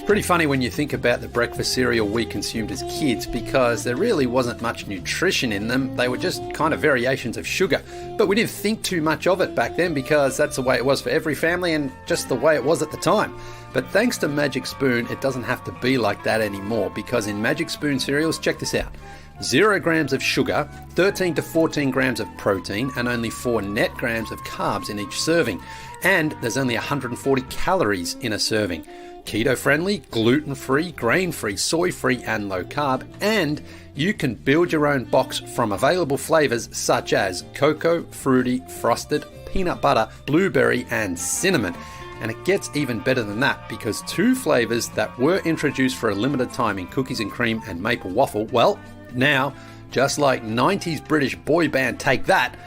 Pretty funny when you think about the breakfast cereal we consumed as kids, because there really wasn't much nutrition in them. They were just kind of variations of sugar. But we didn't think too much of it back then because that's the way it was for every family and just the way it was at the time. But thanks to Magic Spoon, it doesn't have to be like that anymore, because in Magic Spoon cereals, check this out. 0 grams of sugar, 13 to 14 grams of protein, and only 4 net grams of carbs in each serving. And there's only 140 calories in a serving. Keto-friendly, gluten-free, grain-free, soy-free, and low-carb. And you can build your own box from available flavors such as cocoa, fruity, frosted, peanut butter, blueberry, and cinnamon. And it gets even better than that, because 2 flavors that were introduced for a limited time in cookies and cream and maple waffle, well, now, just like 90s British boy band Take That,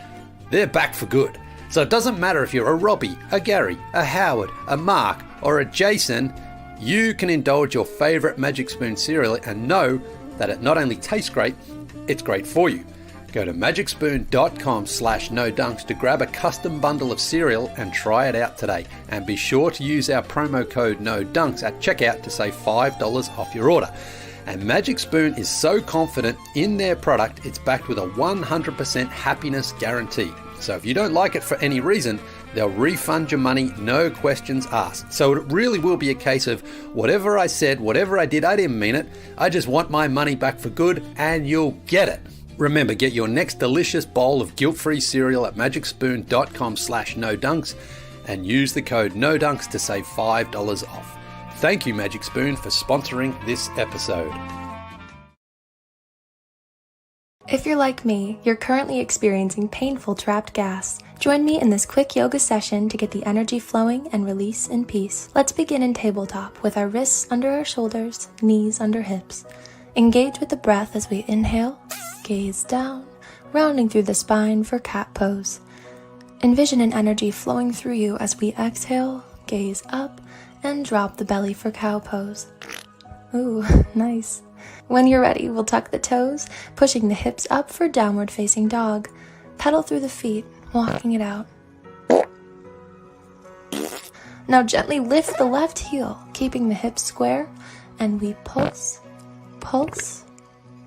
they're back for good. So it doesn't matter if you're a Robbie, a Gary, a Howard, a Mark, or a Jason, you can indulge your favorite Magic Spoon cereal and know that it not only tastes great, it's great for you. Go to magicspoon.com/nodunks to grab a custom bundle of cereal and try it out today. And be sure to use our promo code NODUNKS at checkout to save $5 off your order. And Magic Spoon is so confident in their product, it's backed with a 100% happiness guarantee. So if you don't like it for any reason, they'll refund your money, no questions asked. So it really will be a case of whatever I said, whatever I did, I didn't mean it. I just want my money back for good, and you'll get it. Remember, get your next delicious bowl of guilt-free cereal at magicspoon.com/nodunks and use the code NODUNKS to save $5 off. Thank you, Magic Spoon, for sponsoring this episode. If you're like me, you're currently experiencing painful trapped gas. Join me in this quick yoga session to get the energy flowing and release in peace. Let's begin in tabletop with our wrists under our shoulders, knees under hips. Engage with the breath as we inhale, gaze down, rounding through the spine for cat pose. Envision an energy flowing through you as we exhale, gaze up, and drop the belly for cow pose. Ooh, nice. When you're ready, we'll tuck the toes, pushing the hips up for downward facing dog. Pedal through the feet, walking it out. Now gently lift the left heel, keeping the hips square, and we pulse, pulse,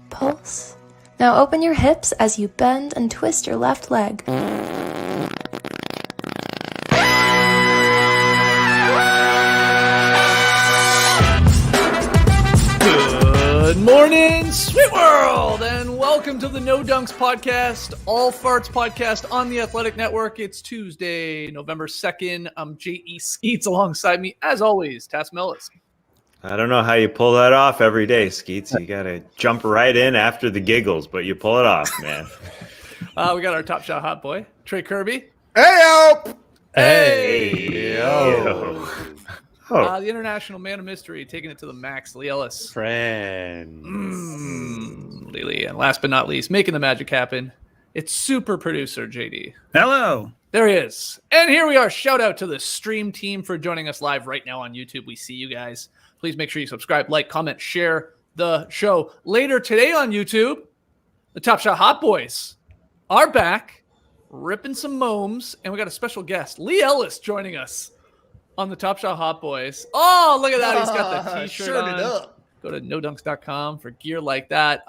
pulse. Now open your hips as you bend and twist your left leg. Good morning, sweet world, and welcome to the No Dunks podcast, all farts podcast on the Athletic Network. It's Tuesday, November 2nd. I'm J.E. Skeets alongside me, as always, Tass Mellis. I don't know how you pull that off every day, Skeets. You got to jump right in after the giggles, but you pull it off, man. We got our top shot hot boy, Trey Kirby. Hey-o! Hey! Yo. The international man of mystery, taking it to the max, Elias. Friends. Leigh. And last but not least, making the magic happen, it's super producer JD. Hello. There he is. And here we are. Shout out to the stream team for joining us live right now on YouTube. We see you guys. Please make sure you subscribe, like, comment, share the show. Later today on YouTube, the Top Shot Hot Boys are back, ripping some moams, and we got a special guest, Leigh Ellis, joining us on the Top Shot Hot Boys. Oh, look at that. He's got the t-shirt on. Up. Go to nodunks.com for gear like that.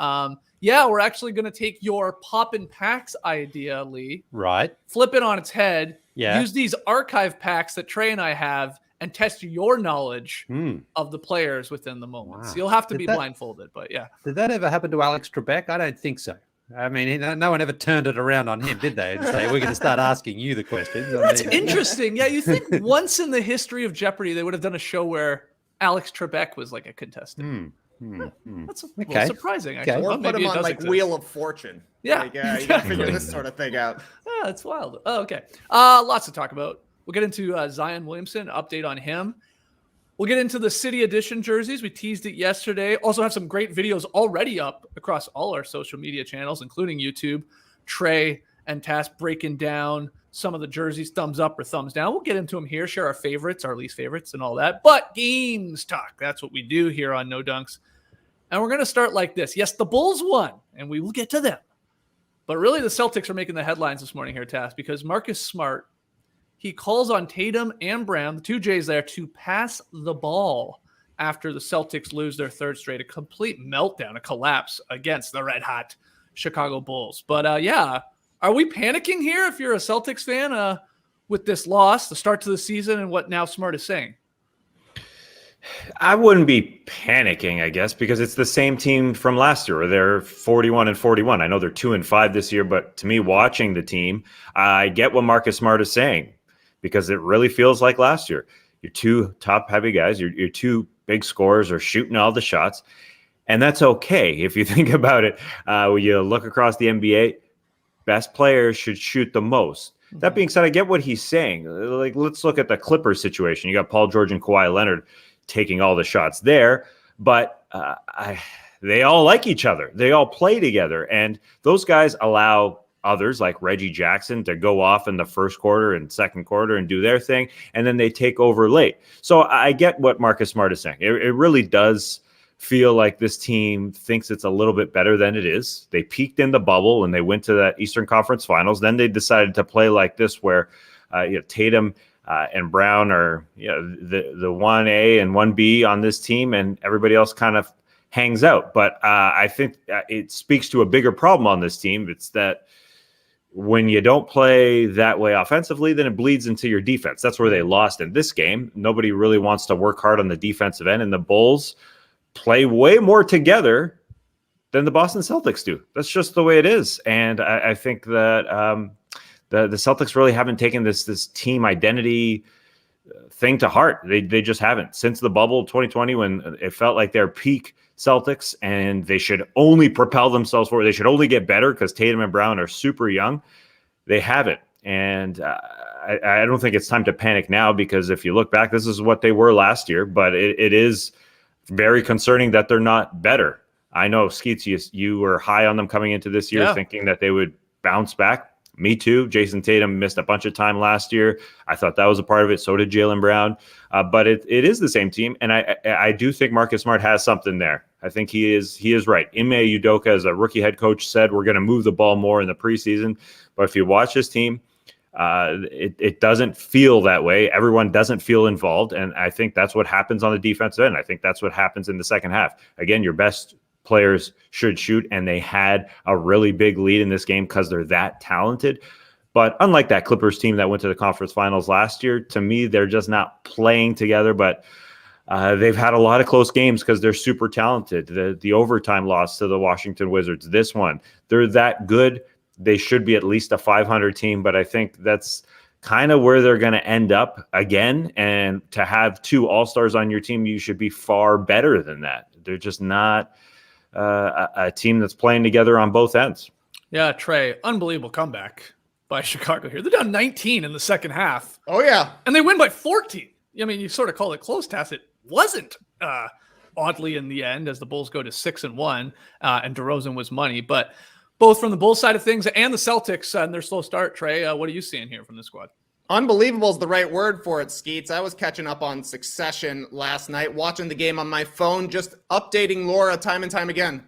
Yeah, we're actually going to take your pop and packs idea, Leigh. Right. Flip it on its head. Yeah. Use these archive packs that Trey and I have and test your knowledge of the players within the moments. Wow. You'll have to be blindfolded, but yeah. Did that ever happen to Alex Trebek? I don't think so. I mean, no one ever turned it around on him, did they? And say, we're going to start asking you the questions. That's interesting. Yeah, you think once in the history of Jeopardy, they would have done a show where Alex Trebek was like a contestant. That's little surprising, actually. Or well, put him on like exist. Wheel of Fortune. Yeah. Like, you got to figure this sort of thing out. Yeah, that's wild. Oh, okay. Lots to talk about. We'll get into Zion Williamson, update on him. We'll get into the City Edition jerseys. We teased it yesterday. Also have some great videos already up across all our social media channels, including YouTube. Trey and Tass breaking down some of the jerseys, thumbs up or thumbs down. We'll get into them here, share our favorites, our least favorites, and all that. But games talk. That's what we do here on No Dunks. And we're going to start like this. Yes, the Bulls won, and we will get to them. But really, the Celtics are making the headlines this morning here, Tass, because Marcus Smart, he calls on Tatum and Brown, the two J's there, to pass the ball. after the Celtics lose their third straight, a complete meltdown, a collapse against the red hot Chicago Bulls. But are we panicking here if you're a Celtics fan with this loss, the start to the season, and what now Smart is saying? I wouldn't be panicking, I guess, because it's the same team from last year where they're 41-41. I know they're 2-5 this year, but to me, watching the team, I get what Marcus Smart is saying because it really feels like last year. Your two top heavy guys, your two big scorers are shooting all the shots, and that's okay. If you think about it, when you look across the NBA, best players should shoot the most. That being said, I get what he's saying. Like, let's look at the Clippers situation. You got Paul George and Kawhi Leonard taking all the shots there, but they all like each other. They all play together, and those guys allow others like Reggie Jackson to go off in the first quarter and second quarter and do their thing, and then they take over late. So I get what Marcus Smart is saying. It really does feel like this team thinks it's a little bit better than it is. They peaked in the bubble and they went to that Eastern Conference Finals. Then they decided to play like this where Tatum and Brown are the 1A and 1B on this team, and everybody else kind of hangs out. But I think it speaks to a bigger problem on this team. It's that when you don't play that way offensively, then it bleeds into your defense. That's where they lost in this game. Nobody really wants to work hard on the defensive end, and the Bulls play way more together than the Boston Celtics do. That's just the way it is. And I think that the Celtics really haven't taken this team identity thing to heart. They just haven't. Since the bubble 2020, when it felt like their peak Celtics and they should only propel themselves forward, they should only get better because Tatum and Brown are super young, they haven't. And I don't think it's time to panic now, because if you look back, this is what they were last year, but it is very concerning that they're not better. I know, Skeets, you were high on them coming into this year, thinking that they would bounce back. Me too. Jason Tatum missed a bunch of time last year. I thought that was a part of it. So did Jaylen Brown. But it is the same team. And I do think Marcus Smart has something there. I think he is right. Ime Udoka, as a rookie head coach, said we're going to move the ball more in the preseason. But if you watch this team, it doesn't feel that way. Everyone doesn't feel involved. And I think that's what happens on the defensive end. I think that's what happens in the second half. Again, your best players should shoot, and they had a really big lead in this game because they're that talented. But unlike that Clippers team that went to the conference finals last year, to me, they're just not playing together. But they've had a lot of close games because they're super talented. The overtime loss to the Washington Wizards, this one, they're that good. They should be at least a 500 team, but I think that's kind of where they're going to end up again. And to have two all-stars on your team, you should be far better than that. They're just not a team that's playing together on both ends. Yeah, Trey, unbelievable comeback by Chicago here. They're down 19 in the second half. Oh, yeah. And they win by 14. I mean, you sort of call it close, Tass. It wasn't, oddly, in the end, as the Bulls go to 6-1, and DeRozan was money. But both from the Bulls side of things and the Celtics and their slow start, Trey, what are you seeing here from the squad? Unbelievable is the right word for it, Skeets. I was catching up on Succession last night, watching the game on my phone, just updating Laura time and time again.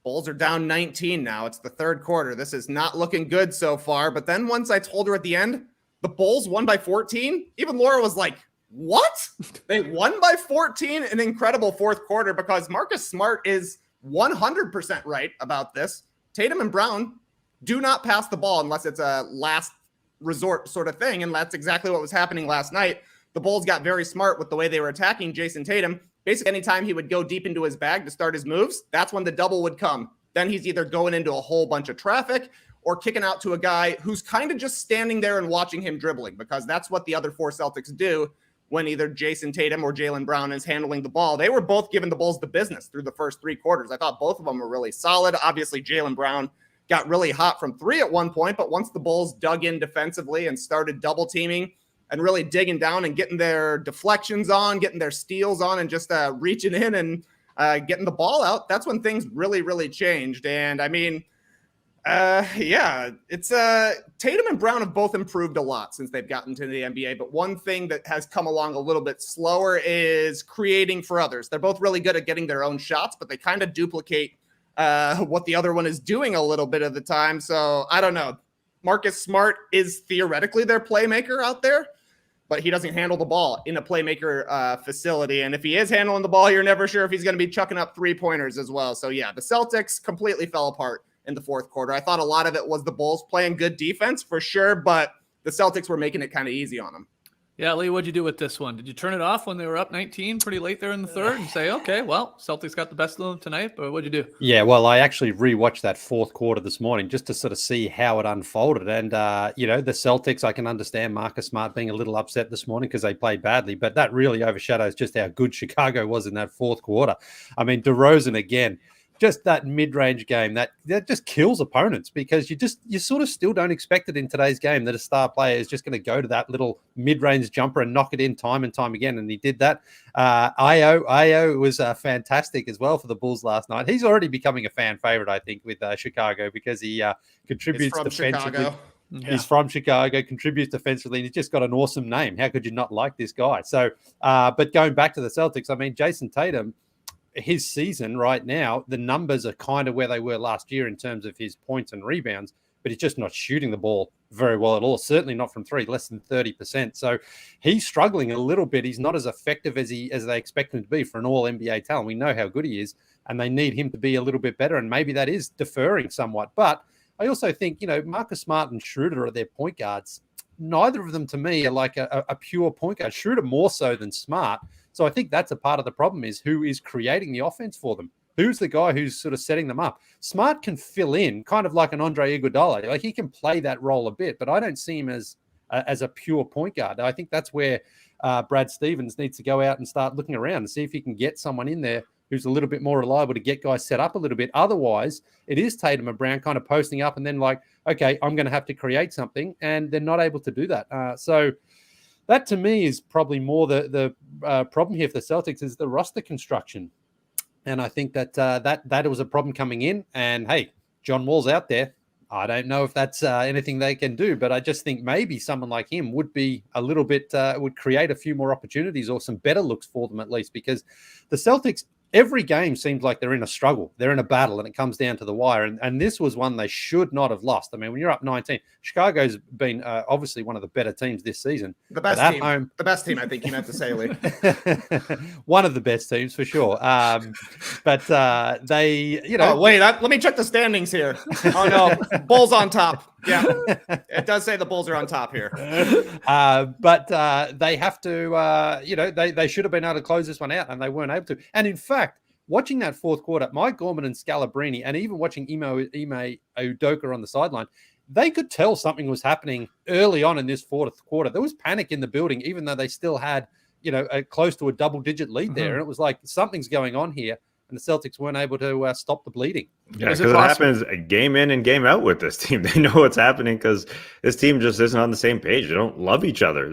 Bulls are down 19 now. It's the third quarter. This is not looking good so far. But then once I told her at the end, the Bulls won by 14, even Laura was like, what? They won by 14? An incredible fourth quarter, because Marcus Smart is 100% right about this. Tatum and Brown do not pass the ball unless it's a last resort sort of thing. And that's exactly what was happening last night. The Bulls got very smart with the way they were attacking Jason Tatum. Basically, anytime he would go deep into his bag to start his moves, that's when the double would come. Then he's either going into a whole bunch of traffic or kicking out to a guy who's kind of just standing there and watching him dribbling, because that's what the other four Celtics do when either Jason Tatum or Jaylen Brown is handling the ball. They were both giving the Bulls the business through the first three quarters. I thought both of them were really solid. Obviously, Jaylen Brown got really hot from three at one point, but once the Bulls dug in defensively and started double teaming and really digging down and getting their deflections on, getting their steals on, and just reaching in and getting the ball out, that's when things really, really changed. And I mean, it's Tatum and Brown have both improved a lot since they've gotten to the NBA. But one thing that has come along a little bit slower is creating for others. They're both really good at getting their own shots, but they kind of duplicate what the other one is doing a little bit of the time. So I don't know. Marcus Smart is theoretically their playmaker out there. but he doesn't handle the ball in a playmaker facility. And if he is handling the ball, you're never sure if he's going to be chucking up 3-pointers as well. So yeah, the Celtics completely fell apart in the fourth quarter. I thought a lot of it was the Bulls playing good defense for sure, but the Celtics were making it kind of easy on them. Yeah, Leigh, what'd you do with this one? Did you turn it off when they were up 19 pretty late there in the third and say, okay, well, Celtics got the best of them tonight, but what'd you do? Yeah, well, I actually rewatched that fourth quarter this morning just to sort of see how it unfolded. And, the Celtics, I can understand Marcus Smart being a little upset this morning because they played badly, but that really overshadows just how good Chicago was in that fourth quarter. I mean, DeRozan again, just that mid-range game that just kills opponents because you sort of still don't expect it in today's game that a star player is just going to go to that little mid-range jumper and knock it in time and time again. And he did that. Io was fantastic as well for the Bulls last night. He's already becoming a fan favorite, I think, with Chicago because he contributes defensively. He's from Chicago, contributes defensively, and he's just got an awesome name. How could you not like this guy? So, but going back to the Celtics, I mean, Jason Tatum, his season right now, the numbers are kind of where they were last year in terms of his points and rebounds, but he's just not shooting the ball very well at all. Certainly not from three, less than 30%. So he's struggling a little bit. He's not as effective as they expect him to be for an all NBA talent. We know how good he is, and they need him to be a little bit better. And maybe that is deferring somewhat. But I also think, Marcus Smart and Schroeder are their point guards. Neither of them to me are like a pure point guard. Schroeder more so than Smart. So I think that's a part of the problem is who is creating the offense for them. Who's the guy who's sort of setting them up? Smart can fill in kind of like an Andre Iguodala. Like he can play that role a bit, but I don't see him as a pure point guard. I think that's where Brad Stevens needs to go out and start looking around and see if he can get someone in there who's a little bit more reliable to get guys set up a little bit. Otherwise, it is Tatum and Brown kind of posting up and then like, okay, I'm going to have to create something, and they're not able to do that. So that to me is probably more the problem here for the Celtics is the roster construction. And I think that was a problem coming in. And hey, John Wall's out there. I don't know if that's anything they can do, but I just think maybe someone like him would be a little bit, would create a few more opportunities or some better looks for them at least, because the Celtics, every game seems like they're in a struggle. They're in a battle, and it comes down to the wire. And this was one they should not have lost. I mean, when you're up 19, Chicago's been obviously one of the better teams this season. The best team. The best team, I think you meant to say, Leigh. One of the best teams for sure. But they, Oh, wait, let me check the standings here. Oh, no. Bulls on top. Yeah, it does say the Bulls are on top here. But they have to, they should have been able to close this one out, and they weren't able to. And in fact, watching that fourth quarter, Mike Gorman and Scalabrine, and even watching Ime Udoka on the sideline, they could tell something was happening early on in this fourth quarter. There was panic in the building, even though they still had, close to a double-digit lead there. And it was like, something's going on here. And the Celtics weren't able to stop the bleeding. Yeah, because it happens game in and game out with this team. They know what's happening because this team just isn't on the same page. They don't love each other.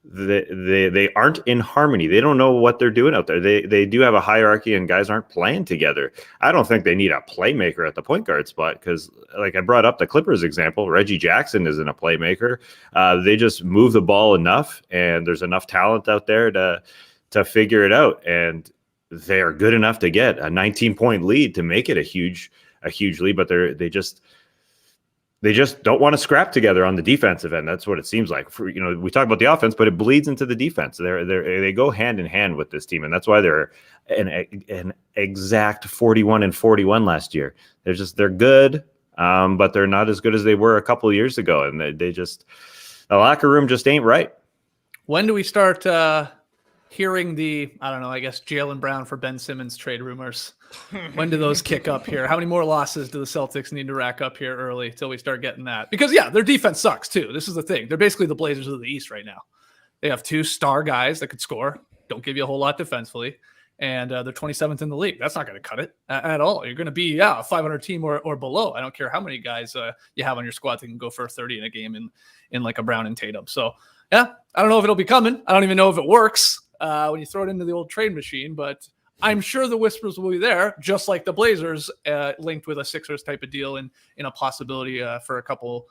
They aren't in harmony. They don't know what they're doing out there. They do have a hierarchy, and guys aren't playing together. I don't think they need a playmaker at the point guard spot because, like I brought up the Clippers example, Reggie Jackson isn't a playmaker. They just move the ball enough, and there's enough talent out there to figure it out. And they are good enough to get a 19-point lead to make it a huge lead, but they just don't want to scrap together on the defensive end. That's what it seems like. We talk about the offense, but it bleeds into the defense. They go hand in hand with this team, and that's why they're an exact 41-41 last year. They're good, but they're not as good as they were a couple of years ago, and the locker room just ain't right. When do we start hearing Jaylen Brown for Ben Simmons trade rumors? When do those kick up here? How many more losses do the Celtics need to rack up here early till we start getting that? Because, yeah, their defense sucks, too. This is the thing. They're basically the Blazers of the East right now. They have two star guys that could score, don't give you a whole lot defensively, and they're 27th in the league. That's not going to cut it at all. You're going to be, a 500 team or below. I don't care how many guys you have on your squad that can go for 30 in a game in like a Brown and Tatum. So, yeah, I don't know if it'll be coming. I don't even know if it works when you throw it into the old trade machine, but I'm sure the whispers will be there, just like the Blazers linked with a Sixers type of deal in a possibility for a couple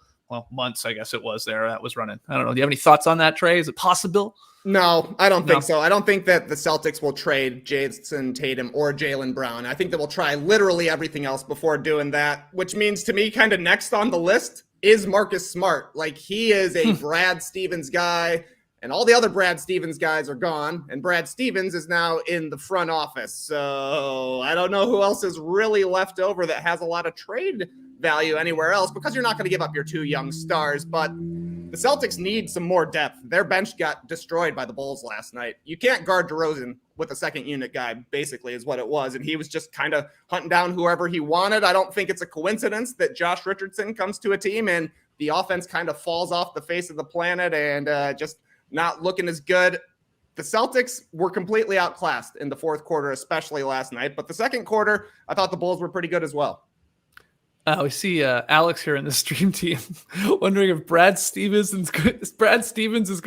months, I guess it was there that was running. I don't know. Do you have any thoughts on that, Trey? Is it possible? No, I don't think so. I don't think that the Celtics will trade Jason Tatum or Jaylen Brown. I think that we'll try literally everything else before doing that, which means to me kind of next on the list is Marcus Smart. Like he is a Brad Stevens guy. and all the other Brad Stevens guys are gone, and Brad Stevens is now in the front office. So I don't know who else is really left over that has a lot of trade value anywhere else, because you're not going to give up your 2 young stars. But the Celtics need some more depth. Their bench got destroyed by the Bulls last night. You can't guard DeRozan with a second unit guy, basically, is what it was. And he was just kind of hunting down whoever he wanted. I don't think it's a coincidence that Josh Richardson comes to a team and the offense kind of falls off the face of the planet and just not looking as good. The Celtics were completely outclassed in the fourth quarter, especially last night. But the second quarter, I thought the Bulls were pretty good as well. We see Alex here in the stream team wondering if Brad Stevens is going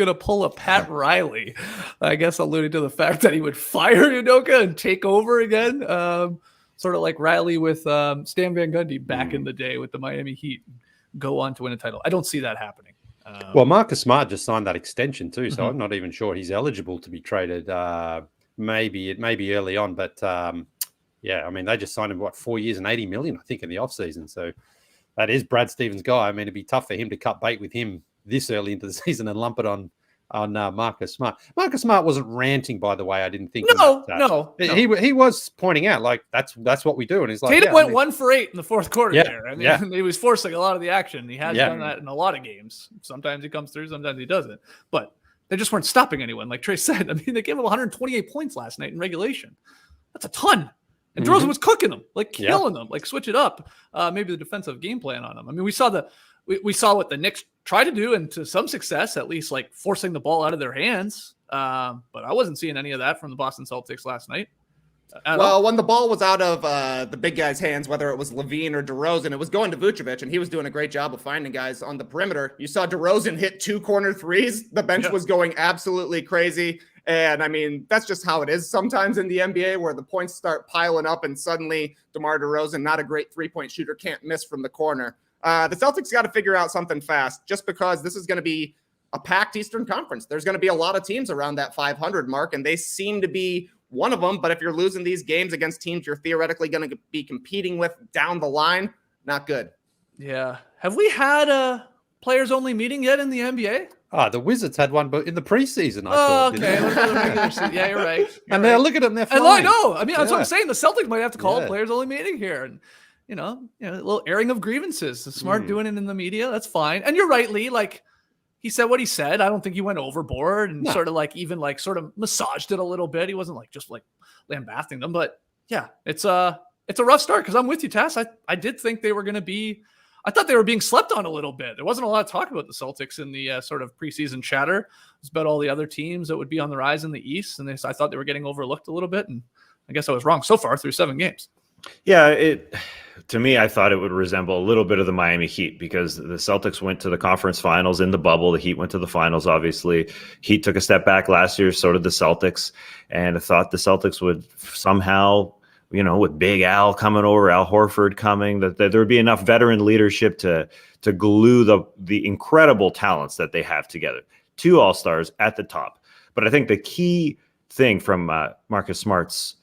to pull a Pat Riley. I guess alluding to the fact that he would fire Udoka and take over again, sort of like Riley with Stan Van Gundy back in the day with the Miami Heat, go on to win a title. I don't see that happening. Well, Marcus Smart just signed that extension too, so I'm not even sure he's eligible to be traded. Maybe it may be early on, but yeah, I mean, they just signed him, 4 years and $80 million, I think, in the offseason. So that is Brad Stevens' guy. I mean, it'd be tough for him to cut bait with him this early into the season and lump it on Marcus Smart. Marcus Smart wasn't ranting, by the way. I didn't think. No. He was pointing out, like, that's what we do. And he's like, Tatum went 1 for 8 in the fourth quarter there. I mean, he he was forcing a lot of the action. He has done that in a lot of games. Sometimes he comes through, sometimes he doesn't. But they just weren't stopping anyone, like Trey said. I mean, they gave him 128 points last night in regulation. That's a ton. And DeRozan was cooking them, like killing them, like switch it up. Maybe the defensive game plan on them. I mean, we saw what the Knicks try to do, and to some success, at least, like forcing the ball out of their hands. But I wasn't seeing any of that from the Boston Celtics last night. When the ball was out of the big guy's hands, whether it was Levine or DeRozan, it was going to Vucevic, and he was doing a great job of finding guys on the perimeter. You saw DeRozan hit 2 corner threes. The bench was going absolutely crazy. And I mean, that's just how it is sometimes in the NBA, where the points start piling up and suddenly DeMar DeRozan, not a great 3-point shooter, can't miss from the corner. The Celtics got to figure out something fast, just because this is going to be a packed Eastern Conference. There's going to be a lot of teams around that 500 mark, and they seem to be one of them. But if you're losing these games against teams you're theoretically going to be competing with down the line, not good. Yeah. Have we had a players-only meeting yet in the NBA? The Wizards had one, but in the preseason, I thought. Okay. Yeah, you're right. Now look at them; they're fine. And I know. I mean, that's what I'm saying. The Celtics might have to call a players-only meeting here, and a little airing of grievances. Smart doing it in the media. That's fine. And you're right, Leigh. Like, he said what he said. I don't think he went overboard and sort of massaged it a little bit. He wasn't just lambasting them. But yeah, it's a rough start, because I'm with you, Tass. I did think they were going to be. I thought they were being slept on a little bit. There wasn't a lot of talk about the Celtics in the sort of preseason chatter. It was about all the other teams that would be on the rise in the East, and I thought they were getting overlooked a little bit, and I guess I was wrong so far through 7 games. Yeah, to me, I thought it would resemble a little bit of the Miami Heat, because the Celtics went to the conference finals in the bubble. The Heat went to the finals, obviously. Heat took a step back last year, so did the Celtics, and I thought the Celtics would somehow, with Big Al coming over, Al Horford coming, that there would be enough veteran leadership to glue the incredible talents that they have together. 2 All-Stars at the top. But I think the key thing from Marcus Smart's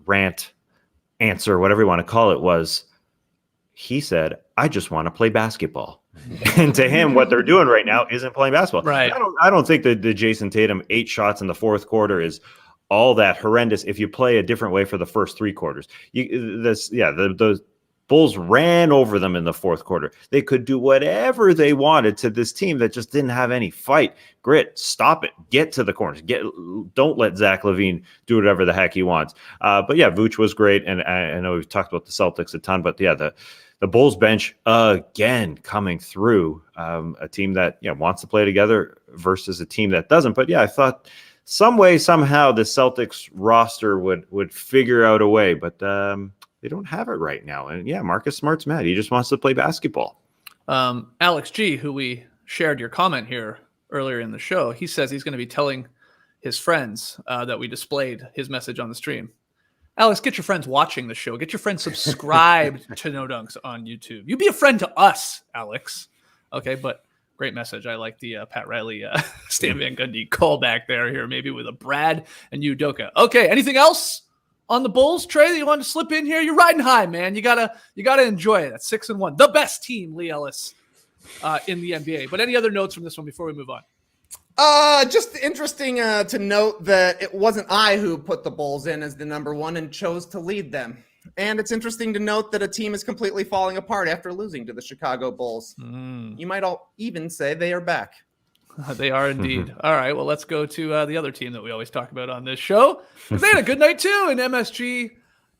rant, answer, whatever you want to call it, was he said, I just want to play basketball. And to him, what they're doing right now isn't playing basketball. Right. I don't think that the Jason Tatum 8 shots in the fourth quarter is all that horrendous if you play a different way for the first 3 quarters. The Bulls ran over them in the fourth quarter. They could do whatever they wanted to this team that just didn't have any fight, grit, stop it, get to the corners, don't let Zach LaVine do whatever the heck he wants. But yeah, Vooch was great, and I know we've talked about the Celtics a ton, but yeah, the Bulls bench again coming through, a team that wants to play together versus a team that doesn't. But yeah, I thought some way, somehow, the Celtics roster would figure out a way, but they don't have it right now. And yeah, Marcus Smart's mad. He just wants to play basketball. Alex G, who we shared your comment here earlier in the show, he says he's going to be telling his friends that we displayed his message on the stream. Alex, get your friends watching the show. Get your friends subscribed to No Dunks on YouTube. You be a friend to us, Alex. Okay, but great message. I like the Pat Riley, Stan Van Gundy callback there here, maybe with a Brad and Udoka. Okay, anything else on the Bulls, Trey, that you want to slip in here? You're riding high, man. You gotta enjoy it. That's 6-1, the best team, Leigh Ellis, in the NBA. But any other notes from this one before we move on? Just interesting to note that it wasn't I who put the Bulls in as the number one and chose to lead them. And it's interesting to note that a team is completely falling apart after losing to the Chicago Bulls. You might all even say they are back. They are indeed. All right, well, let's go to the other team that we always talk about on this show. They had a good night too in MSG.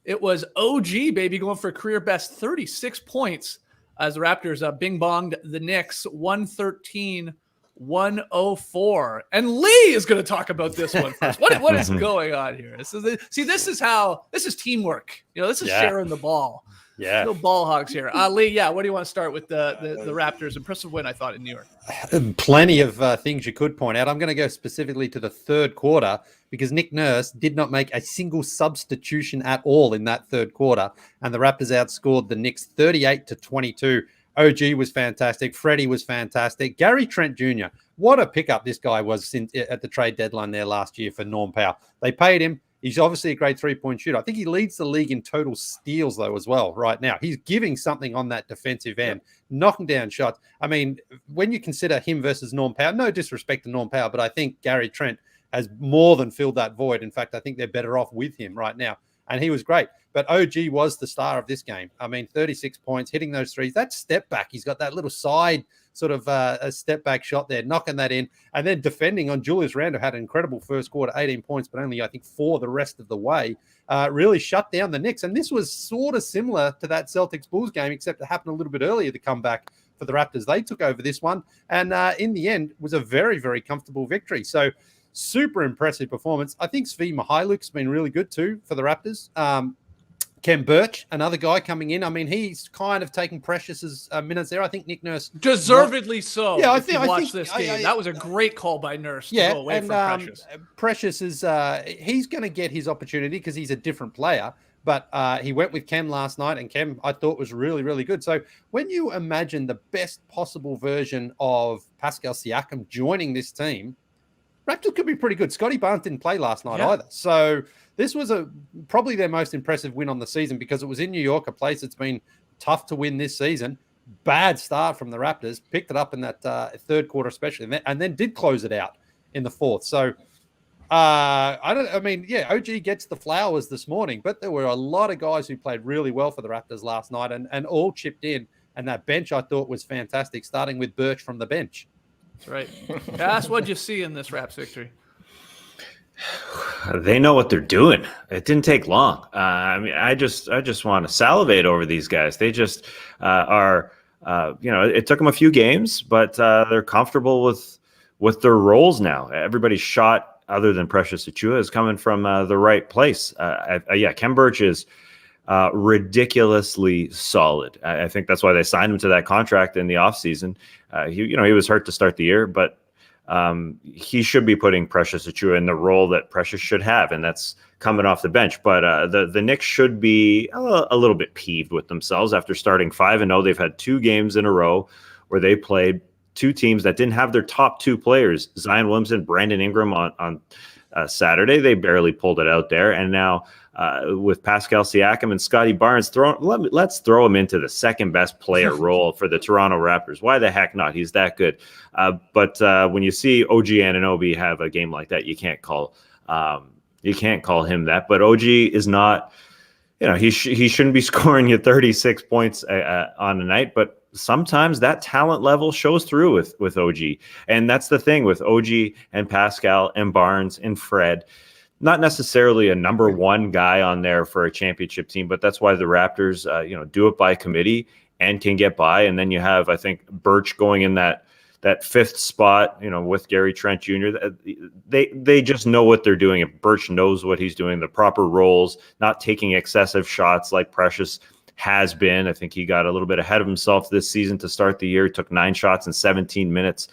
It was OG, baby, going for a career best 36 points as the Raptors bing-bonged the Knicks 113-104. And Leigh is going to talk about this one first. What is going on here? This is teamwork. This is sharing the ball. Yeah. No ball hogs here. Leigh, what do you want to start with the Raptors? Impressive win, I thought, in New York. Plenty of things you could point out. I'm going to go specifically to the third quarter because Nick Nurse did not make a single substitution at all in that third quarter. And the Raptors outscored the Knicks 38-22. OG was fantastic. Freddie was fantastic. Gary Trent Jr., what a pickup this guy was at the trade deadline there last year for Norm Powell. They paid him. He's obviously a great three-point shooter. I think he leads the league in total steals, though, as well, right now. He's giving something on that defensive end, knocking down shots. I mean, when you consider him versus Norm Powell, no disrespect to Norm Powell, but I think Gary Trent has more than filled that void. In fact, I think they're better off with him right now. And he was great. But OG was the star of this game. I mean, 36 points, hitting those threes. That step back, he's got that little side sort of a step back shot there, knocking that in. And then defending on Julius Randle had an incredible first quarter, 18 points, but only, I think, 4 the rest of the way. Really shut down the Knicks. And this was sort of similar to that Celtics-Bulls game, except it happened a little bit earlier, the comeback for the Raptors. They took over this one. And in the end, was a very, very comfortable victory. So super impressive performance. I think Svi Mihailuk's been really good too for the Raptors. Ken Birch, another guy coming in. I mean, he's kind of taking Precious's minutes there. I think Nick Nurse deservedly so. Yeah, I think this game. That was a great call by Nurse to go away from Precious. Precious is he's going to get his opportunity because he's a different player. But he went with Kem last night, and Kem I thought was really, really good. So when you imagine the best possible version of Pascal Siakam joining this team, Raptors could be pretty good. Scotty Barnes didn't play last night either. So this was probably their most impressive win on the season because it was in New York, a place that's been tough to win this season. Bad start from the Raptors. Picked it up in that third quarter especially, and then did close it out in the fourth. So OG gets the flowers this morning, but there were a lot of guys who played really well for the Raptors last night and all chipped in. And that bench I thought was fantastic, starting with Birch from the bench. That's right. Cass, what'd you see in this Raps victory? They know what they're doing. It didn't take long. I just want to salivate over these guys. They just are, it took them a few games, but they're comfortable with their roles now. Everybody's shot, other than Precious Achiuwa, is coming from the right place. Ken Birch is ridiculously solid. I think that's why they signed him to that contract in the offseason. He was hurt to start the year, but he should be putting Precious Achiuwa in the role that Precious should have, and that's coming off the bench. But the Knicks should be a little bit peeved with themselves after starting 5-0. They've had 2 games in a row where they played 2 teams that didn't have their top 2 players, Zion Williamson, Brandon Ingram on Saturday. They barely pulled it out there, and now with Pascal Siakam and Scotty Barnes, let's throw him into the second best player role for the Toronto Raptors. Why the heck not? He's that good. But when you see OG Anunoby have a game like that, you can't call him that. But OG is not, he shouldn't be scoring you 36 points on a night, but sometimes that talent level shows through with OG. And that's the thing with OG and Pascal and Barnes and Fred. Not necessarily a number 1 guy on there for a championship team, but that's why the Raptors, do it by committee and can get by. And then you have, I think, Birch going in that 5th spot, with Gary Trent Jr. They just know what they're doing. If Birch knows what he's doing, the proper roles, not taking excessive shots like Precious has been. I think he got a little bit ahead of himself this season to start the year. He took 9 shots in 17 minutes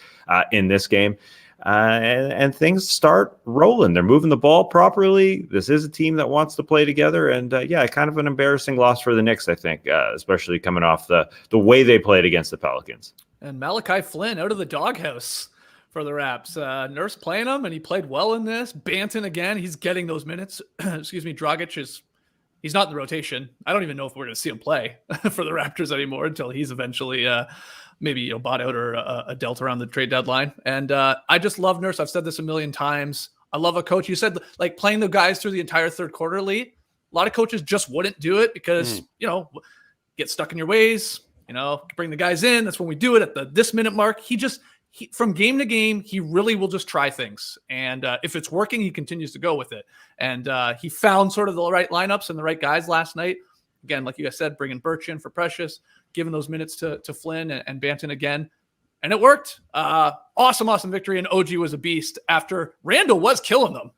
in this game. And things start rolling. They're moving the ball properly. This is a team that wants to play together. And kind of an embarrassing loss for the Knicks, I think, especially coming off the way they played against the Pelicans. And Malachi Flynn out of the doghouse for the Raps. Nurse playing him, and he played well in this. Banton again, he's getting those minutes. Excuse me, Dragic he's not in the rotation. I don't even know if we're going to see him play for the Raptors anymore until he's eventually maybe bought out or dealt around the trade deadline. And I just love Nurse. I've said this a million times. I love a coach. You said like playing the guys through the entire third quarter, Leigh. A lot of coaches just wouldn't do it because get stuck in your ways. Bring the guys in. That's when we do it at this minute mark. He from game to game, he really will just try things. And if it's working, he continues to go with it. And he found sort of the right lineups and the right guys last night. Again, like you guys said, bringing Birch in for Precious, giving those minutes to Flynn and Banton again. And it worked. Awesome victory. And OG was a beast after Randall was killing them.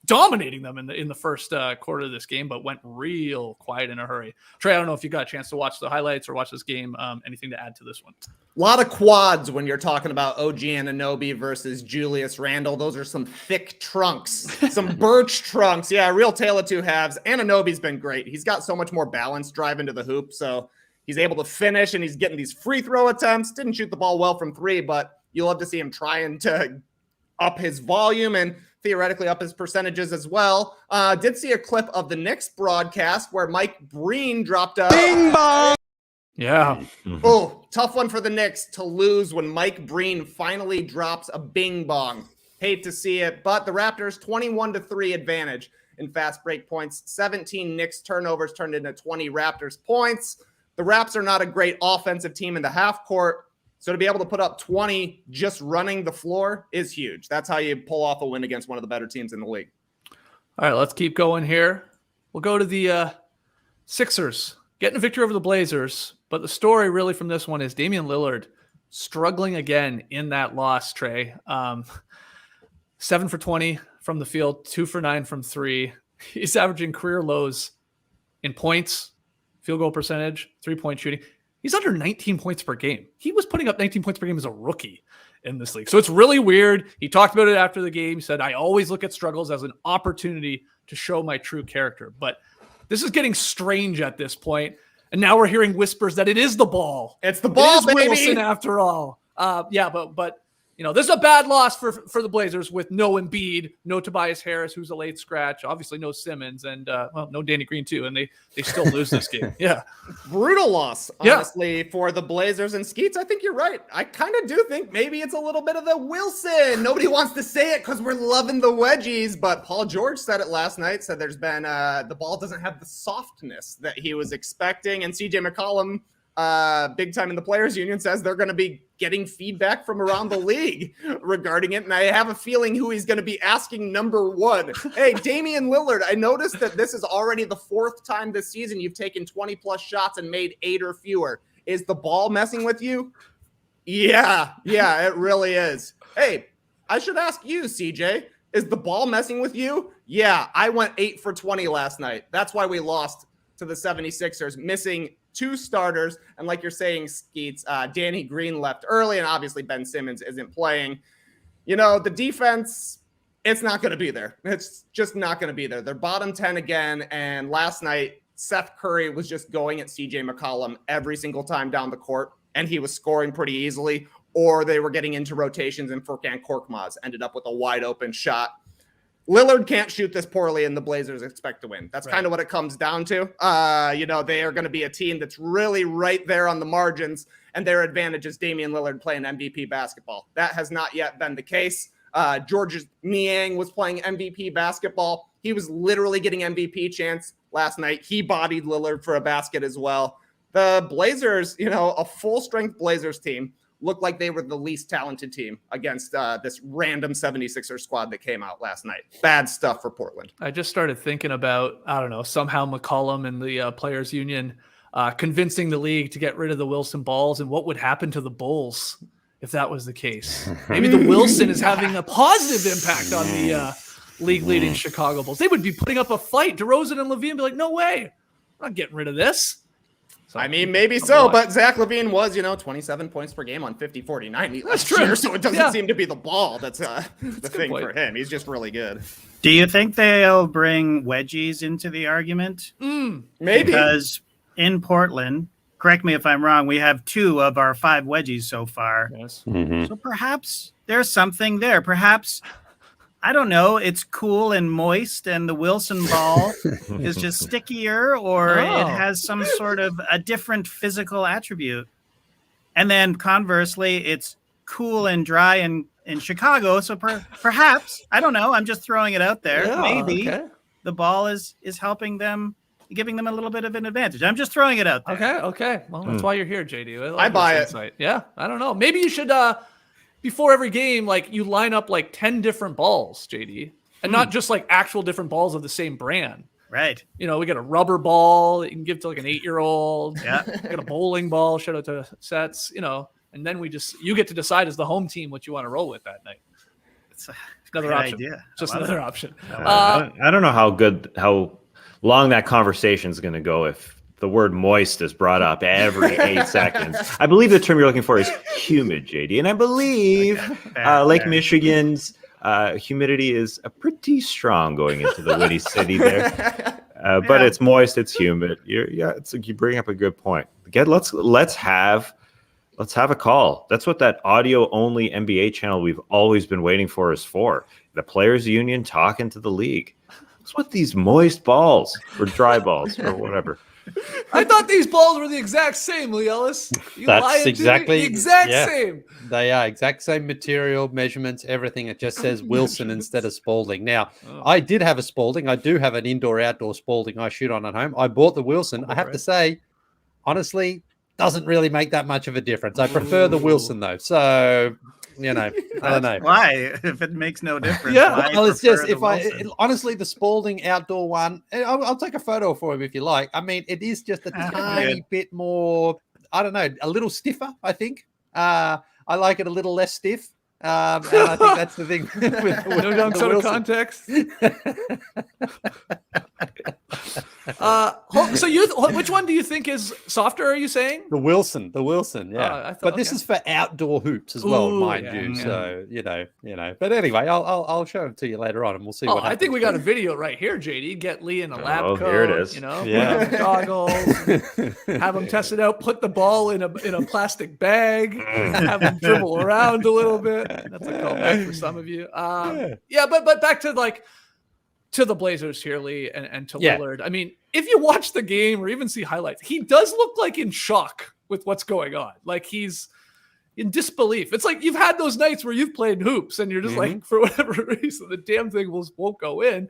Dominating them in the first quarter of this game, but went real quiet in a hurry. Trey, I don't know if you got a chance to watch the highlights or watch this game. Anything to add to this one? A lot of quads when you're talking about OG Anunoby versus Julius Randle. Those are some thick trunks, some Birch trunks. Yeah, real tale of two halves. Anunoby's been great. He's got so much more balance driving to the hoop, so he's able to finish, and he's getting these free throw attempts. Didn't shoot the ball well from three, but you love to see him trying to up his volume and theoretically up his percentages as well. Did see a clip of the Knicks broadcast where Mike Breen dropped a bing bong. Yeah. Oh, tough one for the Knicks to lose when Mike Breen finally drops a bing bong. Hate to see it, but the Raptors 21-3 advantage in fast break points. 17 Knicks turnovers turned into 20 Raptors points. The Raps are not a great offensive team in the half court. So to be able to put up 20 just running the floor is huge. That's how you pull off a win against one of the better teams in the league. All right, let's keep going here. We'll go to the Sixers getting a victory over the Blazers. But the story really from this one is Damian Lillard struggling again in that loss, Trey. 7 for 20 from the field, 2 for 9 from three. He's averaging career lows in points, field goal percentage, 3-point shooting. He's under 19 points per game. He was putting up 19 points per game as a rookie in this league. So it's really weird. He talked about it after the game. He said, I always look at struggles as an opportunity to show my true character. But this is getting strange at this point. And now we're hearing whispers that it is the ball. It's the ball, it is baby. Wilson after all. But this is a bad loss for the Blazers with no Embiid, no Tobias Harris, who's a late scratch, obviously no Simmons, and no Danny Green too, and they still lose this game. Yeah. Brutal loss, honestly, for the Blazers. And Skeets, I think you're right. I kind of do think maybe it's a little bit of the Wilson. Nobody wants to say it because we're loving the wedgies, but Paul George said it last night, said there's been the ball doesn't have the softness that he was expecting, and CJ McCollum, big time in the players union, says they're going to be getting feedback from around the league regarding it. And I have a feeling who he's going to be asking number one. Hey, Damian Lillard, I noticed that this is already the fourth time this season you've taken 20 plus shots and made 8 or fewer. Is the ball messing with you? Yeah, it really is. Hey, I should ask you, CJ, is the ball messing with you? Yeah, I went 8 for 20 last night. That's why we lost to the 76ers, missing 2 starters. And like you're saying, Skeets, Danny Green left early, and obviously Ben Simmons isn't playing. The defense, it's not going to be there. It's just not going to be there. They're bottom 10 again. And last night, Seth Curry was just going at CJ McCollum every single time down the court, and he was scoring pretty easily, or they were getting into rotations, and Furkan Korkmaz ended up with a wide open shot. Lillard can't shoot this poorly, and the Blazers expect to win. That's kind of what it comes down to. They are going to be a team that's really right there on the margins, and their advantage is Damian Lillard playing MVP basketball. That has not yet been the case. Georges Niang was playing MVP basketball. He was literally getting MVP chance last night. He bodied Lillard for a basket as well. The Blazers, a full-strength Blazers team, looked like they were the least talented team against this random 76er squad that came out last night. Bad stuff for Portland. I just started thinking about, somehow McCollum and the players union convincing the league to get rid of the Wilson balls, and what would happen to the Bulls if that was the case. Maybe the Wilson is having a positive impact on the league-leading Chicago Bulls. They would be putting up a fight. DeRozan and LaVine be like, no way, I'm not getting rid of this. I mean, maybe so, but Zach LaVine was, 27 points per game on 50-49 last year, so it doesn't seem to be the ball that's the thing for him. He's just really good. Do you think they'll bring wedgies into the argument? Maybe. Because in Portland, correct me if I'm wrong, we have 2 of our 5 wedgies so far. Yes. Mm-hmm. So perhaps there's something there. Perhaps, I don't know, it's cool and moist and the Wilson ball is just stickier, or it has some sort of a different physical attribute. And then conversely, it's cool and dry in Chicago. So perhaps, I don't know, I'm just throwing it out there. Yeah, maybe the ball is helping them, giving them a little bit of an advantage. I'm just throwing it out there. Okay. Well, that's why you're here, JD. I buy it. Insight. Yeah, I don't know. Maybe you should, before every game, like you line up like 10 different balls, JD, and not just like actual different balls of the same brand. Right. You know, we got a rubber ball that you can give to like an 8-year-old. Yeah. We got a bowling ball. Shout out to Sets. You know, and then you get to decide as the home team what you want to roll with that night. It's Another option. idea. Just another option. I don't know how long that conversation is going to go if the word moist is brought up every 8 seconds. I believe the term you're looking for is humid, JD. And I believe Lake Michigan's humidity is pretty strong going into the Windy City there. But it's moist, it's humid. You bring up a good point. Again, let's have a call. That's what that audio only NBA channel we've always been waiting for is for. The players union talking to the league. What's with these moist balls or dry balls or whatever? I thought these balls were the exact same, Lee Ellis. That's exactly the exact same. They are exact same material, measurements, everything. It just says Wilson instead of Spalding. Now, I did have a Spalding. I do have an indoor-outdoor Spalding I shoot on at home. I bought the Wilson. I have to say, honestly, doesn't really make that much of a difference. I prefer the Wilson though. So, you know, I don't know why. If it makes no difference, well, it's just honestly the Spalding outdoor one. I'll take a photo for him if you like. I mean, it is just a tiny bit more. I don't know, a little stiffer. I think. I like it a little less stiff. And I think that's the thing. with no dunks out of context. So which one do you think is softer? Are you saying the Wilson? Yeah, but this is for outdoor hoops as well, mind you. Yeah. So you know. But anyway, I'll show it to you later on, and we'll see what happens. I think we got a video right here, JD. Get Leigh in a lab coat. Here it is. You know, put him goggles. Have him test it out. Put the ball in a plastic bag. Have him dribble around a little bit. That's a callback for some of you. But back to the Blazers here, Leigh, and to Lillard. I mean, if you watch the game or even see highlights, he does look like in shock with what's going on. Like he's in disbelief. It's like you've had those nights where you've played hoops and you're just like, for whatever reason, the damn thing won't go in.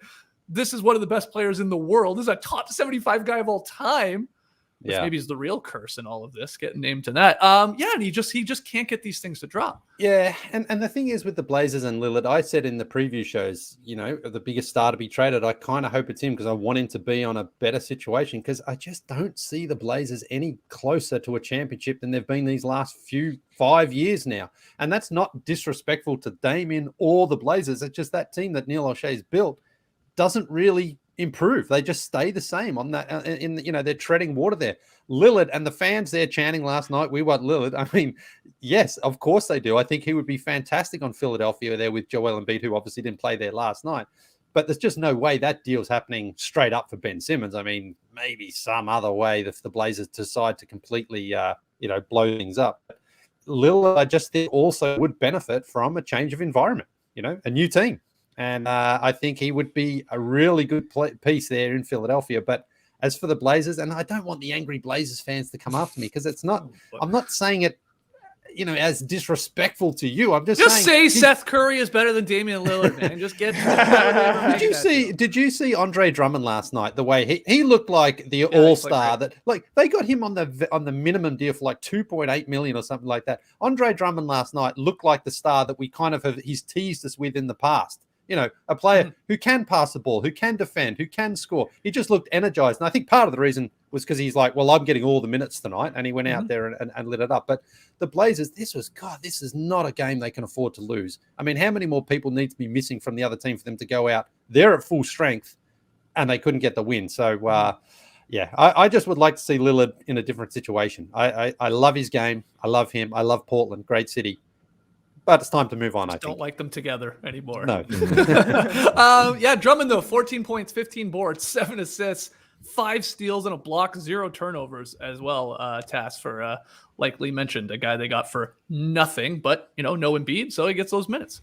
This is one of the best players in the world. This is a top 75 guy of all time. Which maybe is the real curse in all of this, getting named to that. And he just can't get these things to drop. Yeah, and the thing is with the Blazers and Lillard, I said in the preview shows, you know, the biggest star to be traded, I kind of hope it's him because I want him to be on a better situation because I just don't see the Blazers any closer to a championship than they've been these last 5 years now. And that's not disrespectful to Damian or the Blazers. It's just that team that Neil O'Shea's built doesn't really improve. They just stay the same on that. They're treading water there. Lillard and the fans there chanting last night, "We want Lillard." I mean, yes, of course they do. I think he would be fantastic on Philadelphia there with Joel Embiid, who obviously didn't play there last night. But there's just no way that deal's happening straight up for Ben Simmons. I mean, maybe some other way if the Blazers decide to completely, blow things up. Lillard, I just think also would benefit from a change of environment, a new team. And I think he would be a really good piece there in Philadelphia. But as for the Blazers, and I don't want the angry Blazers fans to come after me because I'm not saying it, as disrespectful to you. I'm just saying Seth Curry is better than Damian Lillard, man. Just get. Did you see Andre Drummond last night? The way he looked like the all-star that they got him on the minimum deal for like $2.8 million or something like that. Andre Drummond last night looked like the star that we kind of he's teased us with in the past. A player who can pass the ball, who can defend, who can score. He just looked energized. And I think part of the reason was because he's like, well, I'm getting all the minutes tonight. And he went out there and lit it up. But the Blazers, this is not a game they can afford to lose. I mean, how many more people need to be missing from the other team for them to go out? They're at full strength and they couldn't get the win. So, I just would like to see Lillard in a different situation. I love his game. I love him. I love Portland. Great city. But it's time to move on, I think. Don't like them together anymore. No. Drummond, though, 14 points, 15 boards, 7 assists, 5 steals, and a block, 0 turnovers as well. Task for, like Leigh mentioned, a guy they got for nothing, but, no Embiid, so he gets those minutes.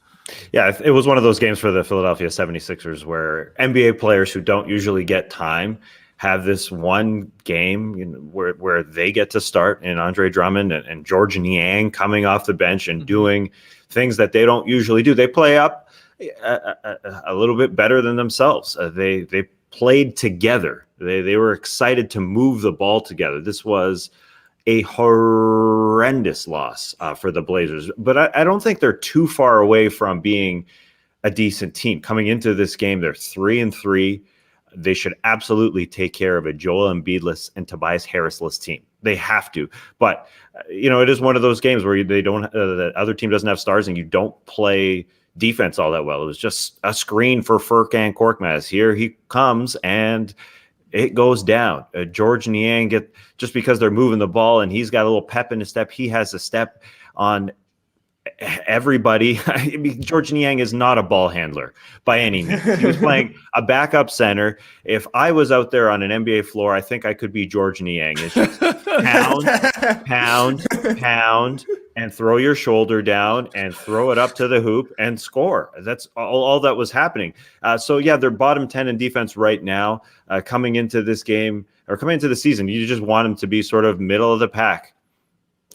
Yeah, it was one of those games for the Philadelphia 76ers where NBA players who don't usually get time have this one game where they get to start, and Andre Drummond and Georges Niang coming off the bench and doing things that they don't usually do. They play up a little bit better than themselves. They played together. They were excited to move the ball together. This was a horrendous loss for the Blazers, but I don't think they're too far away from being a decent team. Coming into this game, they're 3-3. They should absolutely take care of a Joel Embiidless and Tobias Harrisless team. They have to. But, it is one of those games where the other team doesn't have stars and you don't play defense all that well. It was just a screen for Furkan Korkmaz. Here he comes and it goes down. Georges Niang just because they're moving the ball and he's got a little pep in his step, he has a step on everybody. I mean, Georges Niang is not a ball handler by any means. He was playing a backup center. If I was out there on an NBA floor, I think I could be Georges Niang. It's just pound, and throw your shoulder down and throw it up to the hoop and score. That's all that was happening. So they're bottom 10 in defense right now. Coming into this game or coming into the season, you just want them to be sort of middle of the pack.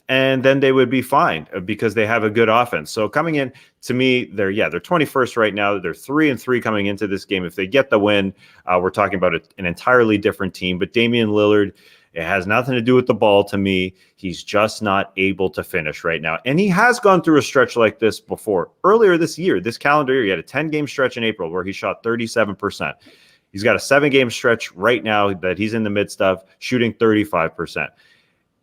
And then they would be fine because they have a good offense. So coming in, to me, they're 21st right now. They're 3-3 coming into this game. If they get the win, we're talking about an entirely different team. But Damian Lillard, it has nothing to do with the ball to me. He's just not able to finish right now. And he has gone through a stretch like this before. Earlier this year, this calendar year, he had a 10-game stretch in April where he shot 37%. He's got a 7-game stretch right now that he's in the midst of, shooting 35%.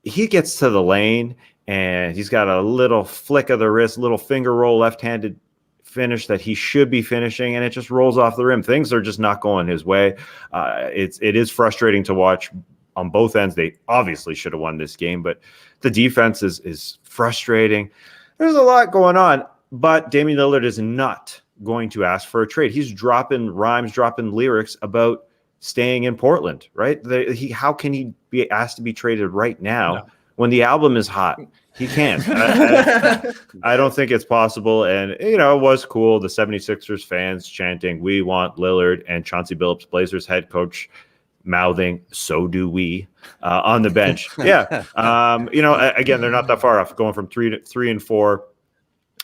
He gets to the lane and he's got a little flick of the wrist, little finger roll, left-handed finish that he should be finishing, and it just rolls off the rim. Things are just not going his way. It is frustrating to watch on both ends. They obviously should have won this game, but the defense is frustrating. There's a lot going on, but Damian Lillard is not going to ask for a trade. He's dropping rhymes, dropping lyrics about staying in Portland, right? How can he be asked to be traded right now when the album is hot? He can't. I don't think it's possible. And, it was cool. The 76ers fans chanting, "We want Lillard," and Chauncey Billups, Blazers head coach, mouthing, "So do we," on the bench. Again, they're not that far off, going from 3-4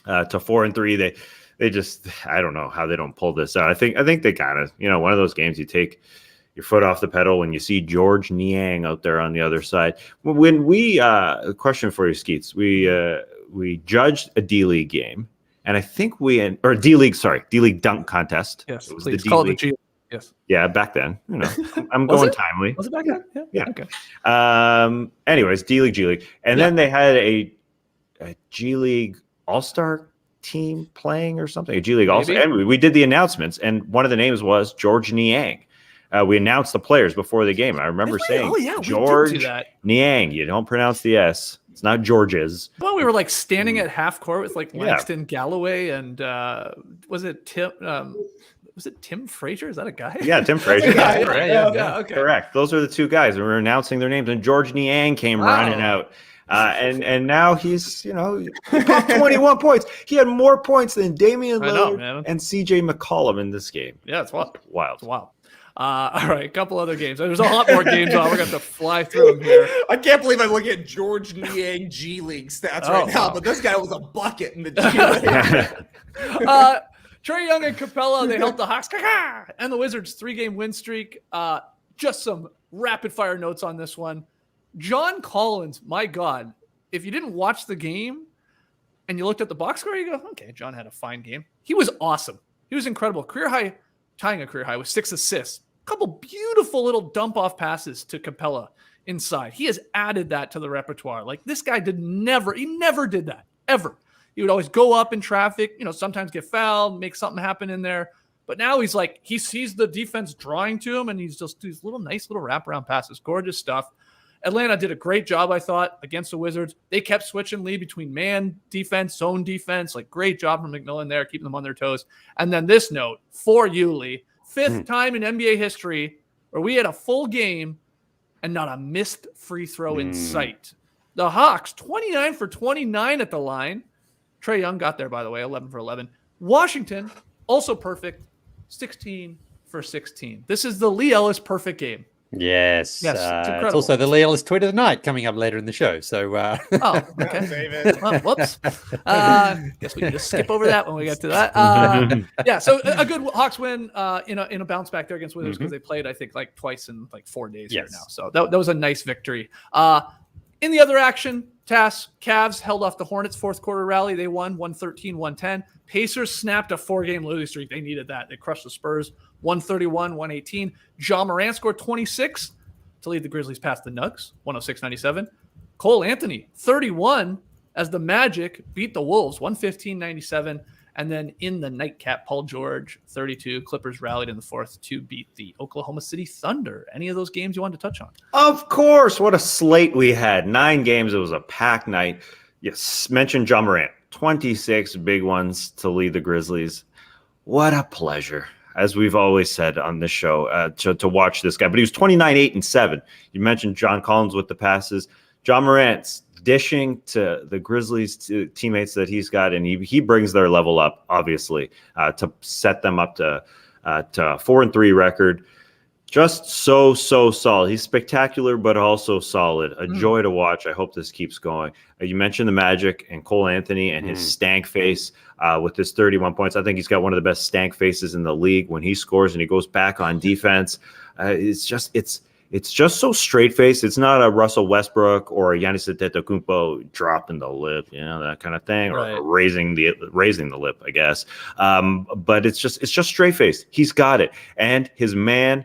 to 4-3. They just, I don't know how they don't pull this out. I think they kind of, one of those games you take your foot off the pedal when you see Georges Niang out there on the other side. When we, a question for you, Skeets, we judged a D-League game, and I think D-League dunk contest. Yes, it was please the call it the D-League. G. Yes. Yeah, back then, I'm going timely. Was it back then? Yeah. Okay. Anyways, D-League, G-League. And then they had a G-League All-Star team playing or something, a G-League All-Star. And we did the announcements, and one of the names was Georges Niang. We announced the players before the game. I remember saying, Georges Niang. You don't pronounce the S. It's not George's. Well, we were standing at half court with Langston Galloway and was it Tim? Was it Tim Frazier? Is that a guy? Yeah, Tim Frazier. Yeah, okay. Correct. Those are the two guys. We were announcing their names, and Georges Niang came running out. And now he's, got 21 points. He had more points than Damian Lillard and CJ McCollum in this game. Yeah, it's wild. Wild. All right, a couple other games. There's a lot more games on. We're going to have to fly through them here. I can't believe I'm looking at Georges Niang G League stats right now, but this guy was a bucket in the G League. Trey Young and Capella, they helped the Hawks and the Wizards 3-game win streak. Just some rapid-fire notes on this one. John Collins, my God, if you didn't watch the game and you looked at the box score, you go, okay, John had a fine game. He was awesome. He was incredible. Tying a career high with 6 assists. A couple beautiful little dump-off passes to Capella inside. He has added that to the repertoire. This guy he never did that, ever. He would always go up in traffic, sometimes get fouled, make something happen in there. But now he sees the defense drawing to him, and he's just these nice little wraparound passes. Gorgeous stuff. Atlanta did a great job, I thought, against the Wizards. They kept switching Leigh between man defense, zone defense. Great job from McMillan there, keeping them on their toes. And then this note for you, Leigh. 5th time in NBA history where we had a full game and not a missed free throw in sight. The Hawks, 29 for 29 at the line. Trey Young got there, by the way, 11 for 11. Washington, also perfect, 16 for 16. This is the Leigh Ellis perfect game. Yes. Yes, it's It's incredible. also the Leo's tweet of the night coming up later in the show. So, Oh, okay. Save it. Well, whoops. Guess we can just skip over that when we get to that. Yeah, so a good Hawks win in a bounce back there against Wizards because they played, I think, like twice in like 4 days here now. So that was a nice victory. In the other action, Cavs held off the Hornets fourth quarter rally. They won 113-110. Pacers snapped a 4-game losing streak. They needed that. They crushed the Spurs 131-118. Ja Morant scored 26 to lead the Grizzlies past the Nuggets 106-97. Cole Anthony 31 as the Magic beat the Wolves 115-97. And then in the nightcap, Paul George 32. Clippers rallied in the fourth to beat the Oklahoma City Thunder. Any of those games you wanted to touch on? Of course. What a slate we had. 9 games. It was a packed night. Yes, mentioned Ja Morant. 26 big ones to lead the Grizzlies. What a pleasure, as we've always said on this show, to watch this guy. But he was 29, 8, and 7. You mentioned John Collins with the passes. Ja Morant's dishing to the Grizzlies teammates that he's got, and he brings their level up, obviously, to set them up to 4-3 record. Just so solid. He's spectacular, but also solid. A joy to watch. I hope this keeps going. You mentioned the Magic and Cole Anthony and his stank face with his 31 points. I think he's got one of the best stank faces in the league when he scores and he goes back on defense. It's just so straight faced. It's not a Russell Westbrook or a Giannis Antetokounmpo dropping the lip, that kind of thing, or raising the lip, I guess. But it's just straight faced. He's got it, and his man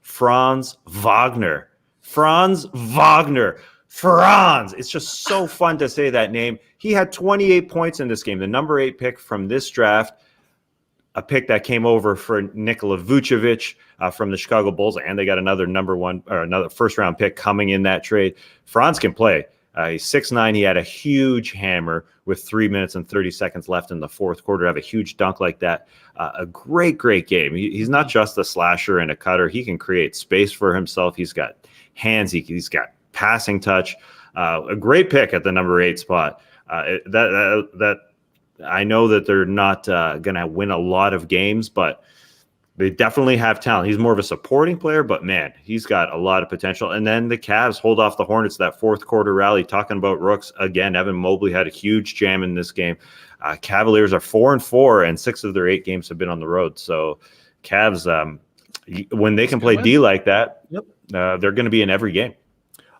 Franz Wagner. It's just so fun to say that name. He had 28 points in this game. The number 8 pick from this draft. A pick that came over for Nikola Vucevic from the Chicago Bulls, and they got another first-round pick coming in that trade. Franz can play. He's 6'9". He had a huge hammer with 3 minutes and 30 seconds left in the fourth quarter. Have a huge dunk like that. A great game. He's not just a slasher and a cutter. He can create space for himself. He's got hands. He's got passing touch. A great pick at the number 8 spot. That I know that they're not going to win a lot of games, but they definitely have talent. He's more of a supporting player, but man, he's got a lot of potential. And then the Cavs hold off the Hornets that fourth quarter rally. Talking about rooks again, Evan Mobley had a huge jam in this game. Cavaliers are 4-4, and 6 of their 8 games have been on the road. So Cavs, when they can play D like that, they're going to be in every game.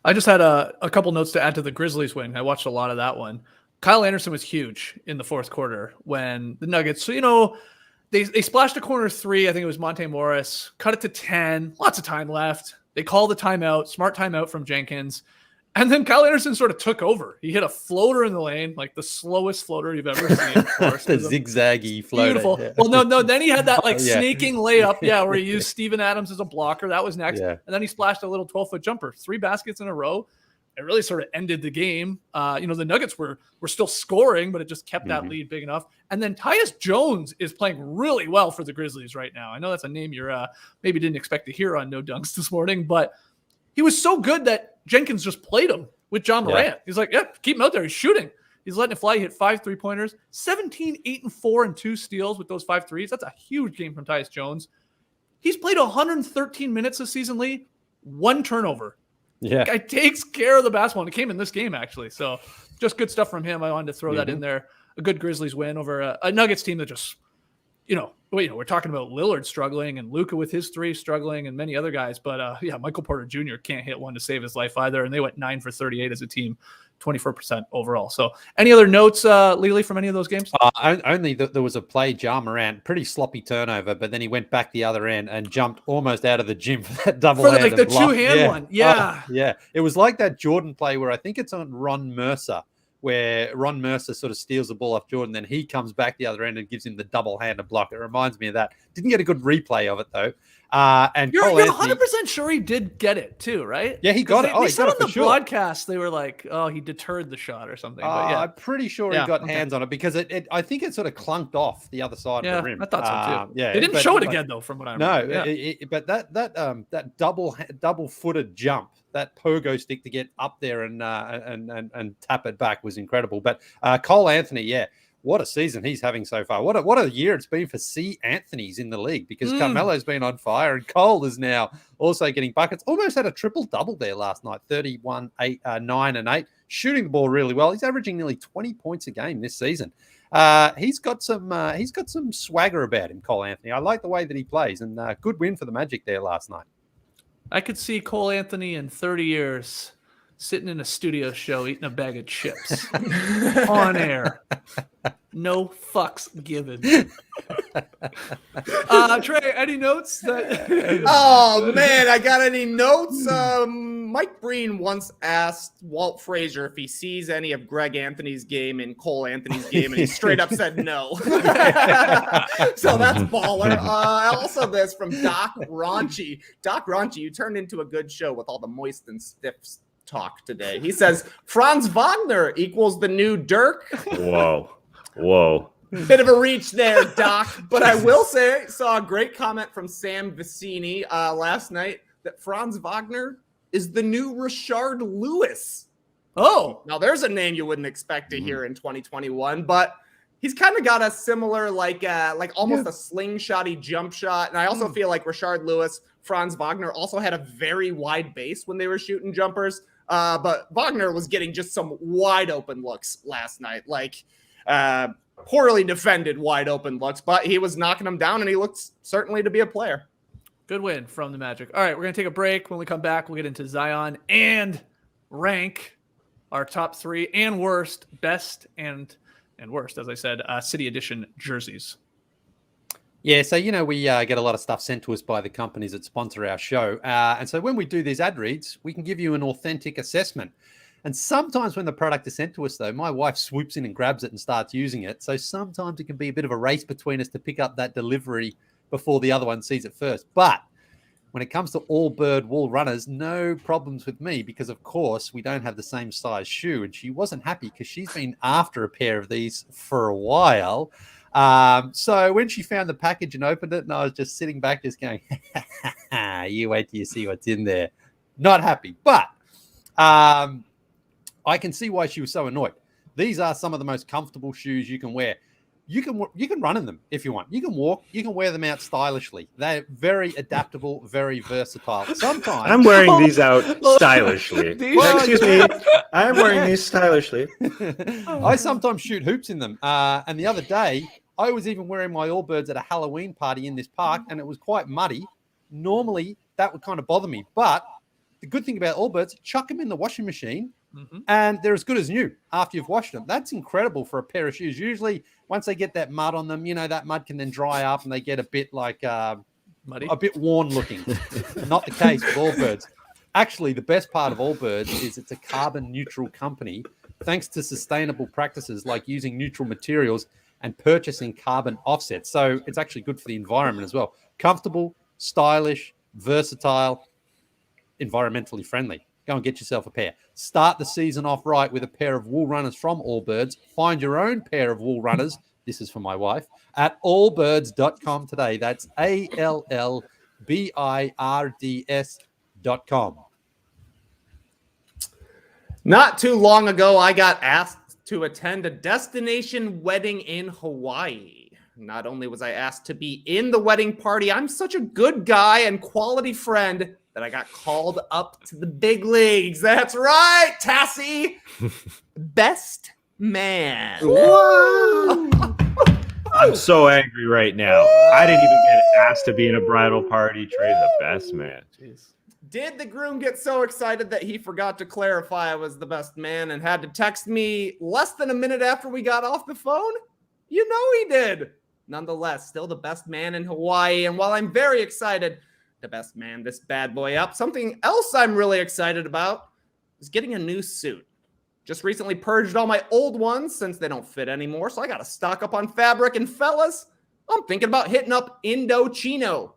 I just had a couple notes to add to the Grizzlies win. I watched a lot of that one. Kyle Anderson was huge in the fourth quarter when the Nuggets, they splashed a corner 3. I think it was Monte Morris, cut it to 10, lots of time left. They called the timeout, smart timeout from Jenkins. And then Kyle Anderson sort of took over. He hit a floater in the lane, like the slowest floater you've ever seen. Of course. The zigzaggy floater. Beautiful. Yeah. Well, no. Then he had that sneaking layup, where he used Steven Adams as a blocker. That was next. Yeah. And then he splashed a little 12-foot jumper. 3 baskets in a row. It really sort of ended the game. The Nuggets were still scoring, but it just kept that lead big enough. And then Tyus Jones is playing really well for the Grizzlies right now. I know that's a name you're maybe didn't expect to hear on No Dunks this morning, but he was so good that Jenkins just played him with John Morant. Yeah. He's like, keep him out there. He's shooting. He's letting it fly. He hit 5 3-pointers, 17, 8, and 4, and 2 steals with those 5 threes. That's a huge game from Tyus Jones. He's played 113 minutes this season, Leigh. 1 turnover. Yeah. Guy takes care of the basketball, and it came in this game, actually. So just good stuff from him. I wanted to throw that in there. A good Grizzlies win over a Nuggets team that just, we're talking about Lillard struggling and Luka with his 3 struggling and many other guys. But, Michael Porter Jr. can't hit one to save his life either. And they went 9 for 38 as a team, 24% overall. So any other notes, Leigh, from any of those games? Only that there was a play, Ja Morant, pretty sloppy turnover, but then he went back the other end and jumped almost out of the gym for that double-handed the two-hand one. Yeah. Yeah. It was like that Jordan play where I think it's on Ron Mercer, where Ron Mercer sort of steals the ball off Jordan, then he comes back the other end and gives him the double-handed block. It reminds me of that. Didn't get a good replay of it, though. And you're 100% sure he did get it, too, right? Yeah, he got it. They said on the broadcast, they were like, he deterred the shot or something. But I'm pretty sure he got hands on it because I think it sort of clunked off the other side of the rim. I thought so, too. Yeah, they didn't show it again, though, from what I remember. No, but that double-footed jump, that pogo stick to get up there and tap it back was incredible. But Cole Anthony, what a season he's having so far. What a year it's been for C. Anthony's in the league, because Carmelo's been on fire and Cole is now also getting buckets. Almost had a triple-double there last night, 31, 8, 9, and 8, shooting the ball really well. He's averaging nearly 20 points a game this season. He's got some swagger about him, Cole Anthony. I like the way that he plays, and good win for the Magic there last night. I could see Cole Anthony in 30 years sitting in a studio show eating a bag of chips on air. No fucks given. Trey, any notes? Oh, man, I got any notes? Mike Breen once asked Walt Frazier if he sees any of Greg Anthony's game in Cole Anthony's game, and he straight up said no. So that's baller. Also this from Doc Raunchy. Doc Raunchy, you turned into a good show with all the moist and stiff talk today. He says, Franz Wagner equals the new Dirk. Whoa. Bit of a reach there, Doc. But I will say, saw a great comment from Sam Vicini last night that Franz Wagner is the new Rashard Lewis. Oh, now there's a name you wouldn't expect to hear in 2021, but he's kind of got a similar, like almost a slingshotty jump shot. And I also feel like Rashard Lewis, Franz Wagner also had a very wide base when they were shooting jumpers. But Wagner was getting just some wide open looks last night, poorly defended wide open looks, but he was knocking them down, and he looks certainly to be a player. Good win from the Magic. All right, we're going to take a break. When we come back, we'll get into Zion and rank our top 3 and worst, best and worst, as I said, City Edition jerseys. Yeah, so, we get a lot of stuff sent to us by the companies that sponsor our show. And so when we do these ad reads, we can give you an authentic assessment. And sometimes when the product is sent to us, though, my wife swoops in and grabs it and starts using it. So sometimes it can be a bit of a race between us to pick up that delivery before the other one sees it first. But when it comes to Allbird wool runners, no problems with me, because, of course, we don't have the same size shoe. And she wasn't happy because she's been after a pair of these for a while. So when she found the package and opened it, and I was just sitting back just going, you wait till you see what's in there. Not happy. But I can see why she was so annoyed. These are some of the most comfortable shoes you can wear. You can run in them if you want. You can walk. You can wear them out stylishly. They're very adaptable, very versatile. Sometimes I'm wearing these out stylishly. Excuse me. I'm wearing these stylishly. I sometimes shoot hoops in them. And the other day, I was even wearing my Allbirds at a Halloween party in this park, and it was quite muddy. Normally, that would kind of bother me. But the good thing about Allbirds, chuck them in the washing machine, and they're as good as new after you've washed them. That's incredible for a pair of shoes. Usually, once they get that mud on them, that mud can then dry up and they get a bit muddy, a bit worn looking. Not the case with Allbirds. Actually, the best part of Allbirds is it's a carbon neutral company, thanks to sustainable practices like using neutral materials and purchasing carbon offsets. So it's actually good for the environment as well. Comfortable, stylish, versatile, environmentally friendly. Go and get yourself a pair. Start the season off right with a pair of wool runners from Allbirds. Find your own pair of wool runners. This is for my wife at allbirds.com today. That's ALLBIRDS.com. Not too long ago, I got asked to attend a destination wedding in Hawaii. Not only was I asked to be in the wedding party, I'm such a good guy and quality friend that I got called up to the big leagues. That's right, Tassie. Best man. I'm so angry right now. I didn't even get asked to be in a bridal party. Trey, the best man. Jeez. Did the groom get so excited that he forgot to clarify I was the best man and had to text me less than a minute after we got off the phone? You know he did. Nonetheless, still the best man in Hawaii. And while I'm very excited to best man this bad boy up, something else I'm really excited about is getting a new suit. Just recently purged all my old ones since they don't fit anymore, so I got to stock up on fabric. And fellas, I'm thinking about hitting up Indochino.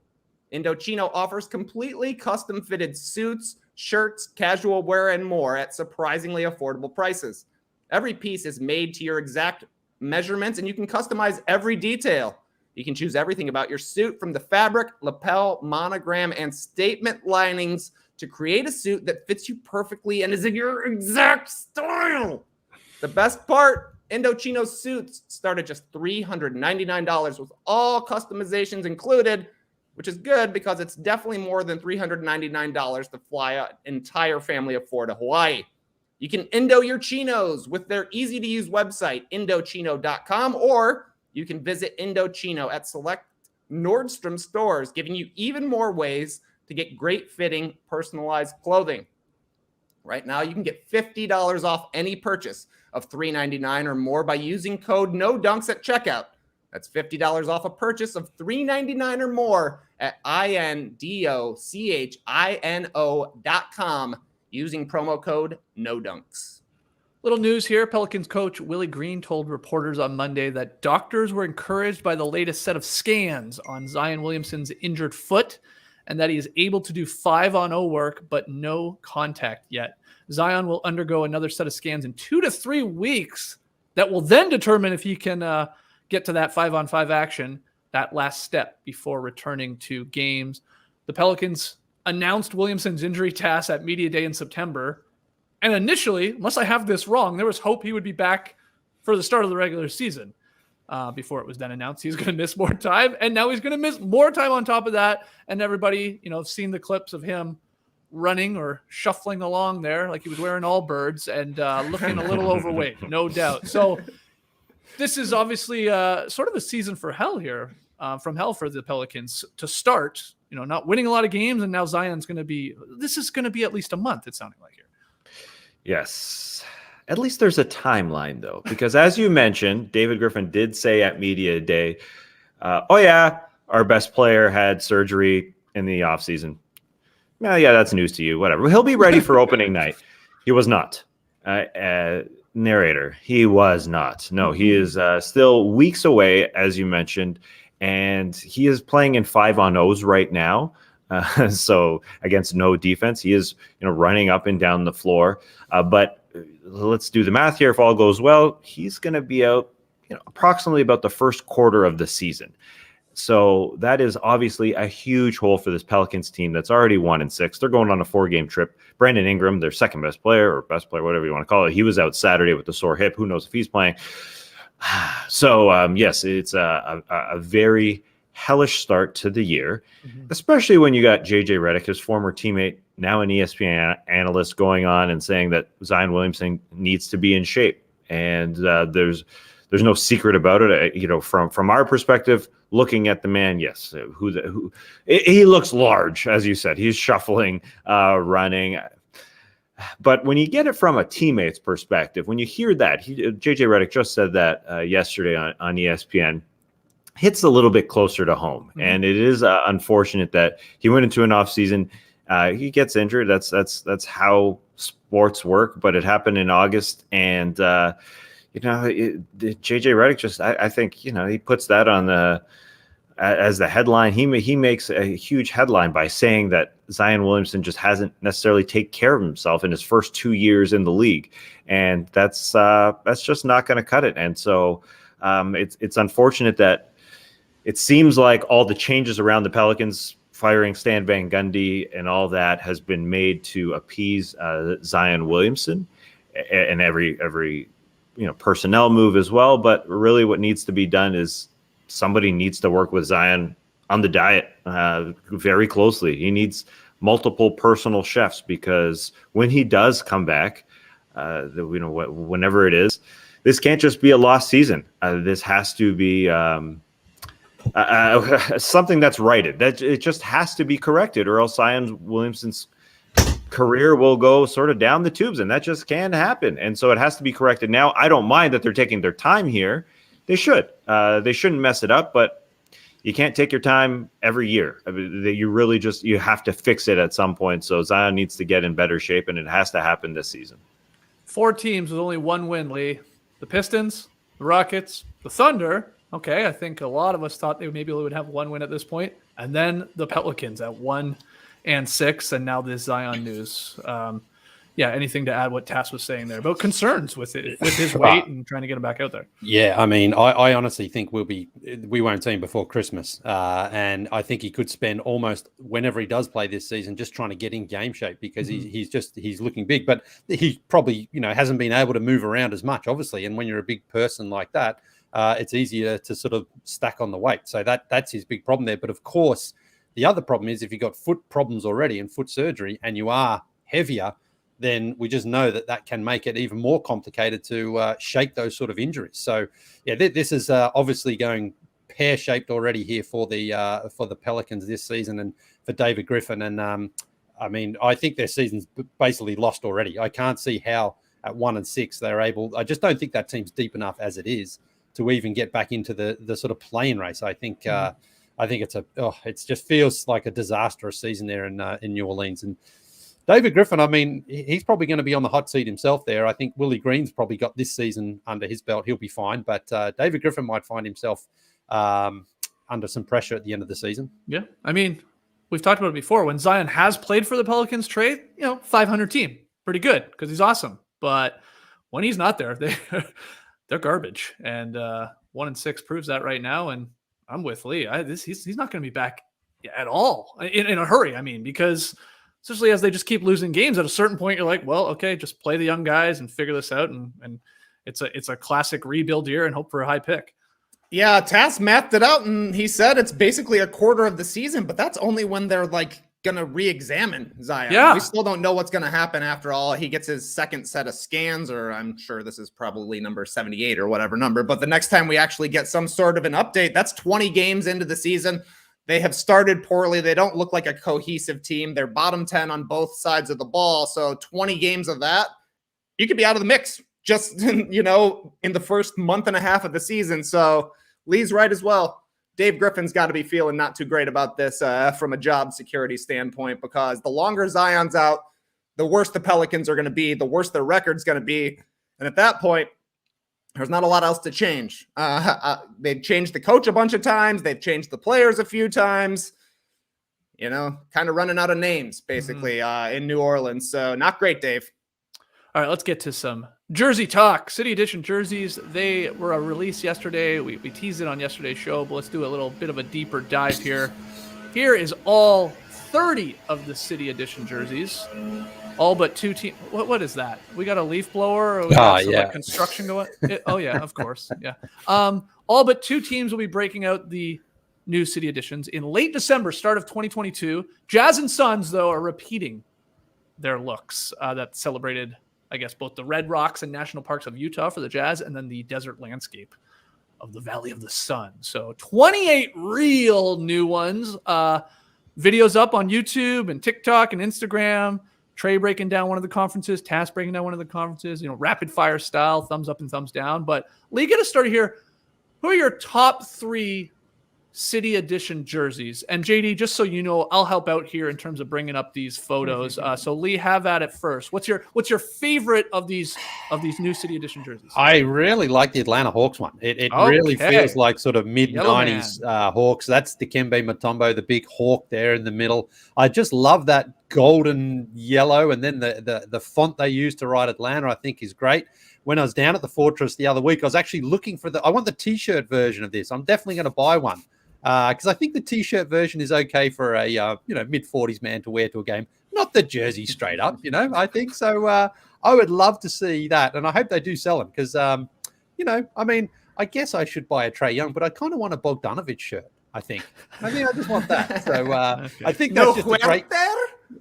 Indochino offers completely custom-fitted suits, shirts, casual wear, and more at surprisingly affordable prices. Every piece is made to your exact measurements, and you can customize every detail. You can choose everything about your suit, from the fabric, lapel, monogram, and statement linings, to create a suit that fits you perfectly and is in your exact style. The best part, Indochino suits start at just $399 with all customizations included, which is good because it's definitely more than $399 to fly an entire family of 4 to Hawaii. You can Indo your chinos with their easy-to-use website, Indochino.com, or you can visit Indochino at select Nordstrom stores, giving you even more ways to get great fitting, personalized clothing. Right now, you can get $50 off any purchase of $399 or more by using code NODUNKS at checkout. That's $50 off a purchase of $399 or more at INDOCHINO.com using promo code NODUNKS. Little news here. Pelicans coach Willie Green told reporters on Monday that doctors were encouraged by the latest set of scans on Zion Williamson's injured foot and that he is able to do 5-on-0 work, but no contact yet. Zion will undergo another set of scans in 2 to 3 weeks that will then determine if he can get to that 5-on-5 action, that last step before returning to games. The Pelicans announced Williamson's injury task at Media Day in September. And initially, unless I have this wrong, there was hope he would be back for the start of the regular season before it was then announced he's going to miss more time. And now he's going to miss more time on top of that. And everybody, seen the clips of him running or shuffling along there like he was wearing all birds and looking a little overweight, no doubt. So this is obviously sort of a season for hell here, from hell for the Pelicans to start, not winning a lot of games. And now Zion's this is going to be at least a month, it's sounding like here. Yes. At least there's a timeline, though, because as you mentioned, David Griffin did say at Media Day, our best player had surgery in the offseason. Yeah, that's news to you. Whatever. He'll be ready for opening night. He was not. Narrator, he was not. No, he is still weeks away, as you mentioned, and he is playing in 5-on-0s right now. So against no defense, he is running up and down the floor. But let's do the math here. If all goes well, he's going to be out approximately about the first quarter of the season. So that is obviously a huge hole for this Pelicans team that's already 1-6. They're going on a 4-game trip. Brandon Ingram, their second best player or best player, whatever you want to call it, he was out Saturday with a sore hip. Who knows if he's playing? So yes, it's a very hellish start to the year, especially when you got JJ Redick, his former teammate, now an ESPN analyst, going on and saying that Zion Williamson needs to be in shape. And there's no secret about it. From our perspective, looking at the man, yes, he looks large, as you said. He's shuffling, running. But when you get it from a teammate's perspective, when you hear that, JJ Redick just said that yesterday on ESPN, hits a little bit closer to home. Mm-hmm. And it is unfortunate that he went into an offseason. He gets injured. That's how sports work. But it happened in August. And, JJ Redick just, I think, he puts that on as the headline. He makes a huge headline by saying that Zion Williamson just hasn't necessarily taken care of himself in his first 2 years in the league. And that's just not going to cut it. And so it's unfortunate that it seems like all the changes around the Pelicans, firing Stan Van Gundy and all that, has been made to appease Zion Williamson and every personnel move as well. But really what needs to be done is somebody needs to work with Zion on the diet very closely. He needs multiple personal chefs, because when he does come back, whenever it is, this can't just be a lost season. This has to be something that's righted. That it just has to be corrected, or else Zion Williamson's career will go sort of down the tubes, and that just can't happen. And so it has to be corrected now. I don't mind that they're taking their time here. They should. They shouldn't mess it up, but you can't take your time every year. I mean, you have to fix it at some point. So Zion needs to get in better shape, and it has to happen this season. 4 teams with only 1 win, Leigh. The Pistons, the Rockets, the Thunder. Okay, I think a lot of us thought they would have 1 win at this point. And then the Pelicans at 1-6, and now this Zion news. yeah, anything to add what Tass was saying there about concerns with his weight and trying to get him back out there? Yeah, I mean, I honestly think we won't see him before Christmas, and I think he could spend almost whenever he does play this season just trying to get in game shape because he's looking big, but he probably hasn't been able to move around as much, obviously, and when you're a big person like that, it's easier to sort of stack on the weight. So that's his big problem there. But of course, the other problem is if you've got foot problems already and foot surgery, and you are heavier, then we just know that can make it even more complicated to shake those sort of injuries. So, yeah, this is obviously going pear-shaped already here for the Pelicans this season and for David Griffin. And, I mean, I think their season's basically lost already. I can't see how at 1-6 they're able – I just don't think that team's deep enough as it is to even get back into the sort of play-in race. I think it just feels like a disastrous season there in New Orleans. And David Griffin, I mean, he's probably going to be on the hot seat himself there. I think Willie Green's probably got this season under his belt. He'll be fine. But David Griffin might find himself under some pressure at the end of the season. Yeah. I mean, we've talked about it before. When Zion has played for the Pelicans, Trey, 500 team. Pretty good because he's awesome. But when he's not there, they're garbage. And 1-6 proves that right now. And I'm with Leigh. He's not going to be back at all in a hurry. I mean, because – especially as they just keep losing games, at a certain point, you're like, well, okay, just play the young guys and figure this out. And it's a classic rebuild year and hope for a high pick. Yeah, Tass mathed it out, and he said it's basically a quarter of the season, but that's only when they're like going to re-examine Zion. Yeah. We still don't know what's going to happen after all. He gets his second set of scans, or I'm sure this is probably number 78 or whatever number. But the next time we actually get some sort of an update, that's 20 games into the season. They have started poorly. They don't look like a cohesive team. They're bottom 10 on both sides of the ball. So 20 games of that, you could be out of the mix just, in the first month and a half of the season. So Leigh's right as well. Dave Griffin's got to be feeling not too great about this from a job security standpoint, because the longer Zion's out, the worse the Pelicans are going to be, the worse their record's going to be. And at that point, there's not a lot else to change. They've changed the coach a bunch of times. They've changed the players a few times. Kind of running out of names, basically, in New Orleans. So not great, Dave. All right, let's get to some jersey talk. City Edition jerseys, they were a release yesterday. We teased it on yesterday's show, but let's do a little bit of a deeper dive here. Here is all 30 of the City Edition jerseys. All but 2 teams. What is that? We got a leaf blower? Or we got some construction going? Of course. Yeah. All but 2 teams will be breaking out the new City Editions in late December, start of 2022. Jazz and Suns, though, are repeating their looks that celebrated, I guess, both the Red Rocks and National Parks of Utah for the Jazz and then the desert landscape of the Valley of the Sun. So 28 real new ones. Videos up on YouTube and TikTok and Instagram. Trey breaking down one of the conferences, Tass breaking down one of the conferences, rapid fire style, thumbs up and thumbs down. But Leigh, get us started here. Who are your top 3 City Edition jerseys? And JD, just so you know, I'll help out here in terms of bringing up these photos. So Leigh, have at it first. What's your favorite of these new City Edition jerseys? I really like the Atlanta Hawks one. It really feels like sort of mid-90s Hawks. That's Dikembe Mutombo, the big hawk there in the middle. I just love that golden yellow, and then the font they use to write Atlanta I think is great. When I was down at the Fortress the other week, I was actually looking for I want the t-shirt version of this. I'm definitely going to buy one because I think the t-shirt version is okay for a mid-40s man to wear to a game, not the jersey straight up. I think so. I would love to see that, and I hope they do sell them because I mean, I guess I should buy a Trey Young, but I kind of want a Bogdanovich shirt. I think I just want that. So okay. I think that's just a great.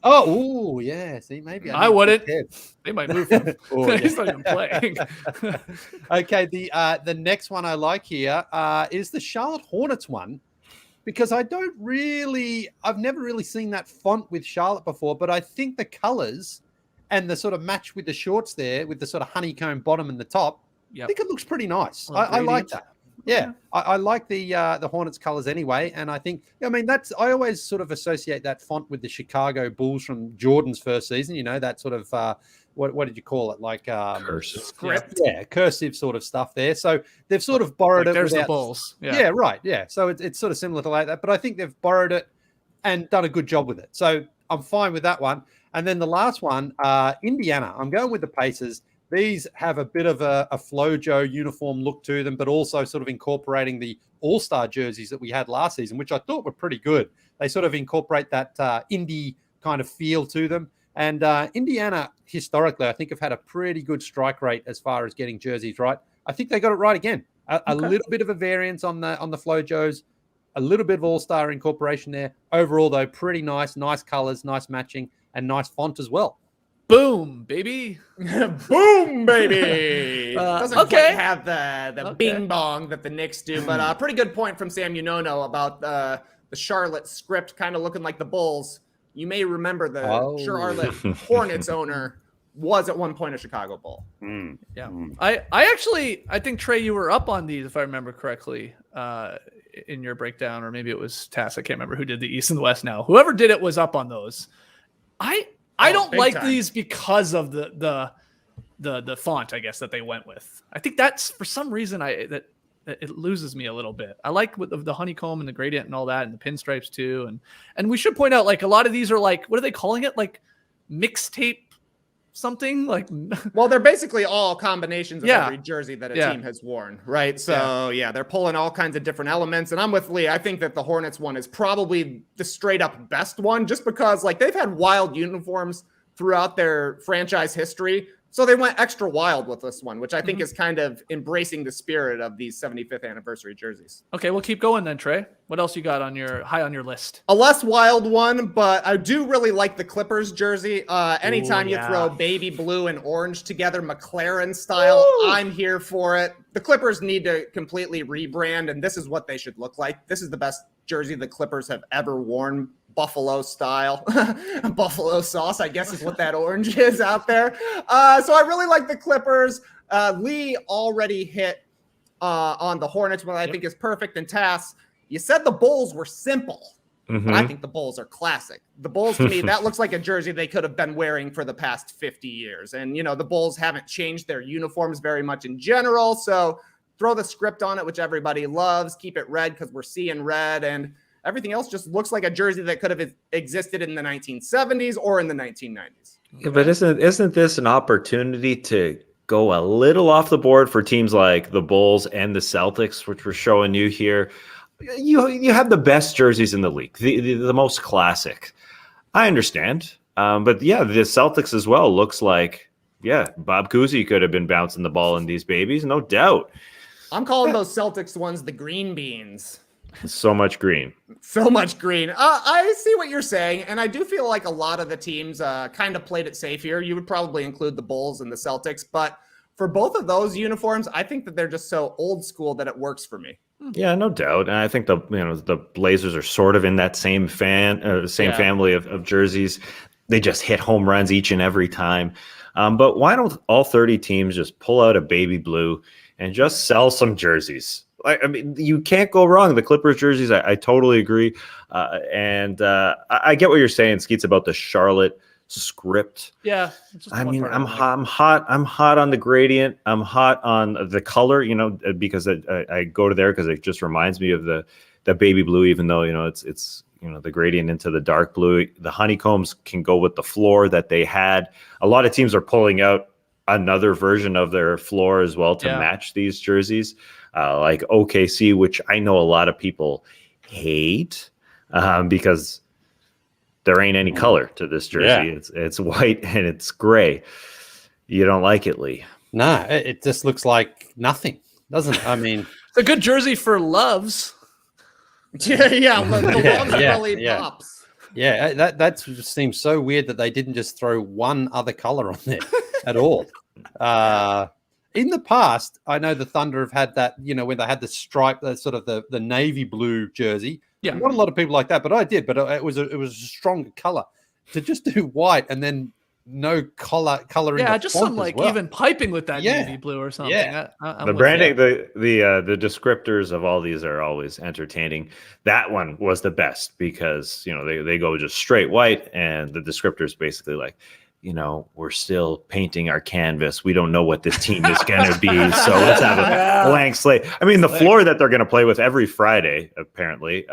Oh, yeah. See, maybe I wouldn't. They might move him. He's not even playing. Okay, the next one I like here is the Charlotte Hornets one, because I've never really seen that font with Charlotte before, but I think the colors and the sort of match with the shorts there, with the sort of honeycomb bottom and the top, I think it looks pretty nice. I like that. Yeah, I like the Hornets colors anyway, and I think I always sort of associate that font with the Chicago Bulls from Jordan's first season. That sort of what did you call it? Like cursive script, cursive sort of stuff there. So they've sort of borrowed it. There's the Bulls. Yeah, right. Yeah, so it's sort of similar to like that, but I think they've borrowed it and done a good job with it. So I'm fine with that one. And then the last one, Indiana. I'm going with the Pacers. These have a bit of a Flojo uniform look to them, but also sort of incorporating the All-Star jerseys that we had last season, which I thought were pretty good. They sort of incorporate that indie kind of feel to them. And Indiana, historically, I think have had a pretty good strike rate as far as getting jerseys right. I think they got it right again. A little bit of a variance on the Flojos, a little bit of All-Star incorporation there. Overall, though, pretty nice colors, nice matching, and nice font as well. Boom, baby. Boom, baby. Doesn't quite have the Okay. bing bong that the Knicks do, but pretty good point from Sam Unono about the Charlotte script kind of looking like the Bulls. You may remember the Charlotte Hornets owner was at one point a Chicago Bull. Yeah. I think, Trey, you were up on these, if I remember correctly, in your breakdown, or maybe it was Tass. I can't remember who did the East and the West now. Whoever did it was up on those. I don't like these because of the font, I guess, that they went with. I think that's, for some reason, that it loses me a little bit. I like with the honeycomb and the gradient and all that, and the pinstripes too. And we should point out, like, a lot of these are like, what are they calling it? Like mixtape something? Like, well, they're basically all combinations of every jersey that a team has worn, right? So they're pulling all kinds of different elements. And I'm with Leigh. I think that the Hornets one is probably the straight up best one, just because like they've had wild uniforms throughout their franchise history. So they went extra wild with this one, which I think is kind of embracing the spirit of these 75th anniversary jerseys. Okay, we'll keep going then, Trey. What else you got on your list? A less wild one, but I do really like the Clippers jersey. Anytime you throw baby blue and orange together, McLaren style, I'm here for it. The Clippers need to completely rebrand, and this is what they should look like. This is the best jersey the Clippers have ever worn. Buffalo style. Buffalo sauce, I guess, is what that orange is out there. So I really like the Clippers. Leigh already hit on the Hornets, what I think is perfect. And Tass, you said the Bulls were simple, but I think the Bulls are classic. The Bulls, to me, that looks like a jersey they could have been wearing for the past 50 years. And, you know, the Bulls haven't changed their uniforms very much in general. So throw the script on it, which everybody loves. Keep it red because we're seeing red. And everything else just looks like a jersey that could have existed in the 1970s or in the 1990s. Yeah, but isn't this an opportunity to go a little off the board for teams like the Bulls and the Celtics, which we're showing you here? You have the best jerseys in the league, the most classic. I understand. But yeah, the Celtics as well looks like, Bob Cousy could have been bouncing the ball in these babies, no doubt. I'm calling those Celtics ones the green beans. So much green. So much green. I see what you're saying, and I do feel like a lot of the teams kind of played it safe here. You would probably include the Bulls and the Celtics, but for both of those uniforms, I think that they're just so old school that it works for me. Yeah, no doubt. And I think the Blazers are sort of in that same family of jerseys. They just hit home runs each and every time. But why don't all 30 teams just pull out a baby blue and just sell some jerseys? I mean, you can't go wrong. The Clippers jerseys, I totally agree. And I get what you're saying, Skeets, about the Charlotte script. Yeah. I mean, I'm hot on the gradient. I'm hot on the color, because I go to there because it just reminds me of the baby blue, even though, it's the gradient into the dark blue. The honeycombs can go with the floor that they had. A lot of teams are pulling out another version of their floor as well to match these jerseys. Like OKC, which I know a lot of people hate because there ain't any color to this jersey. It's white and it's gray. You don't like it, Leigh? No, it just looks like nothing, doesn't it? I mean, it's a good jersey for loves. The loves really pops. Yeah, that just seems so weird that they didn't just throw one other color on there at all. In the past, I know the Thunder have had that, when they had the stripe, sort of the navy blue jersey. Yeah, not a lot of people like that, but I did. But it was a stronger color. To just do white and then no coloring. Yeah, just some even piping with that navy blue or something. Yeah, the branding, the descriptors of all these are always entertaining. That one was the best because they go just straight white, and the descriptors basically like, we're still painting our canvas. We don't know what this team is going to be. So let's have a blank slate. I mean, the floor that they're going to play with every Friday, apparently,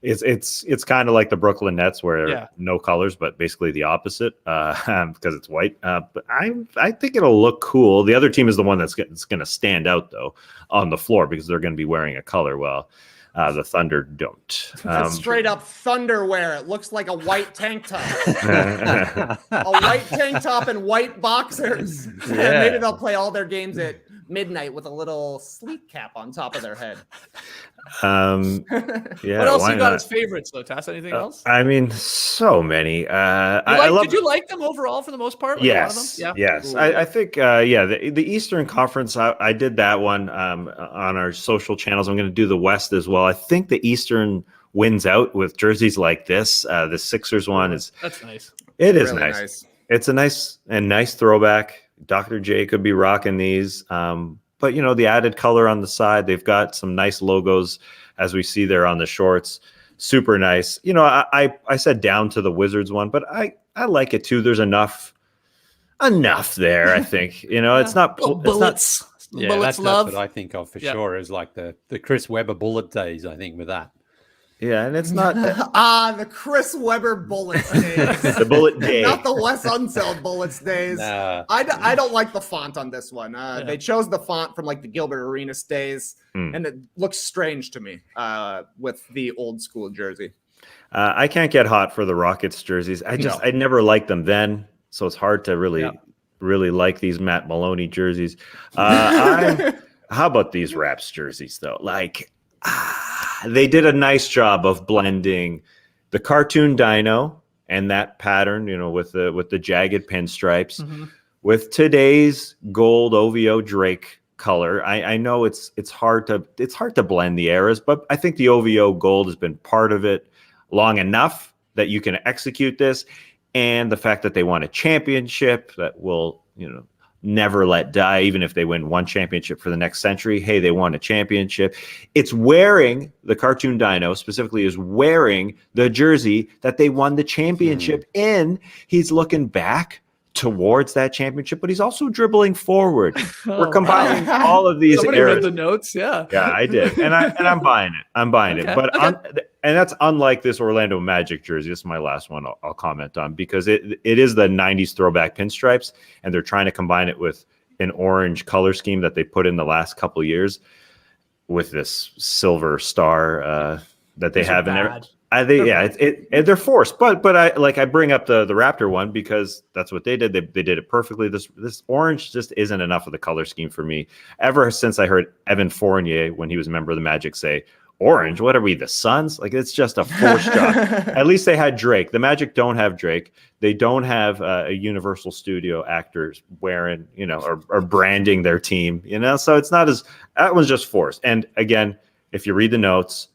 It's kind of like the Brooklyn Nets where no colors, but basically the opposite because it's white. But I think it'll look cool. The other team is the one that's going to stand out though on the floor because they're going to be wearing a color. Well, the Thunder don't. That's straight up Thunder wear. It looks like a white tank top. A white tank top and white boxers. Yeah. Maybe they'll play all their games at midnight with a little sleep cap on top of their head. Yeah. What else you got as favorites though, Tass? Anything else? I mean, so many. Did you like them overall for the most part? Like yes. Yeah. Yes. I think the Eastern Conference, I did that one on our social channels. I'm going to do the West as well. I think the Eastern wins out with jerseys like this. The Sixers one that's nice. It is really nice. It's a nice throwback. Dr. J could be rocking these. But, the added color on the side, they've got some nice logos as we see there on the shorts. Super nice. I said down to the Wizards one, but I like it too. There's enough there, I think. It's not bullets. That's what I think of for sure is like the Chris Webber bullet days, I think, with that. Yeah, and it's not the Chris Webber Bullets days. The bullet day. Not the Wes Unseld Bullets days. I don't like the font on this one. They chose the font from like the Gilbert Arenas days, and it looks strange to me with the old school jersey. I can't get hot for the Rockets jerseys. I never liked them then, so it's hard to really like these Matt Maloney jerseys. How about these Raps jerseys though? Like. They did a nice job of blending the cartoon dino and that pattern, with the jagged pinstripes, with today's gold OVO Drake color. I know it's hard to blend the eras, but I think the OVO gold has been part of it long enough that you can execute this, and the fact that they won a championship that will never let die, even if they win one championship for the next century. Hey, they won a championship. It's wearing the cartoon dino specifically is wearing the jersey that they won the championship in. He's looking back towards that championship, but he's also dribbling forward. We're combining all of these Somebody eras. read the notes, yeah, I did, and I'm buying it. But and that's unlike this Orlando Magic jersey. This is my last one I'll comment on because it is the 90s throwback pinstripes, and they're trying to combine it with an orange color scheme that they put in the last couple of years with this silver star that they have in there. They're forced, but I bring up the Raptor one because that's what they did. They did it perfectly. This orange just isn't enough of the color scheme for me. Ever since I heard Evan Fournier, when he was a member of the Magic, say, "Orange, what are we, the Suns?" Like, it's just a forced job. At least they had Drake. The Magic don't have Drake. They don't have a Universal Studio actors wearing, or branding their team, So it's not that was just forced. And again, if you read the notes,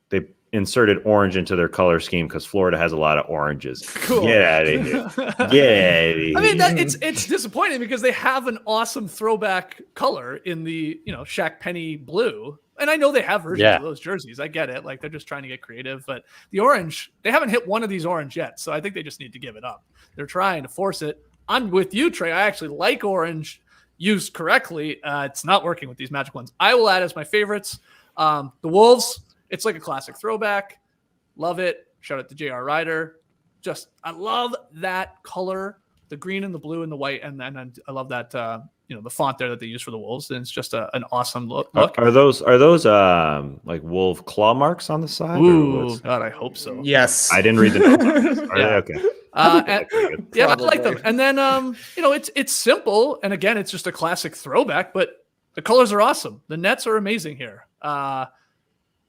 they inserted orange into their color scheme because Florida has a lot of oranges. Cool. Get out of here. Get out of here. I mean, it's disappointing because they have an awesome throwback color in the Shaq Penny blue. And I know they have versions of those jerseys. I get it. Like, they're just trying to get creative. But the orange, they haven't hit one of these orange yet. So I think they just need to give it up. They're trying to force it. I'm with you, Trey. I actually like orange used correctly. It's not working with these Magic ones. I will add as my favorites the Wolves. It's like a classic throwback. Love it. Shout out to J.R. Ryder. I love that color, the green and the blue and the white. And then I love that, the font there that they use for the Wolves. And it's just an awesome look. Are those like wolf claw marks on the side? Ooh, God, I hope so. Yes. I didn't read the notes. Okay. I like them. And then, it's simple. And again, it's just a classic throwback, but the colors are awesome. The nets are amazing here.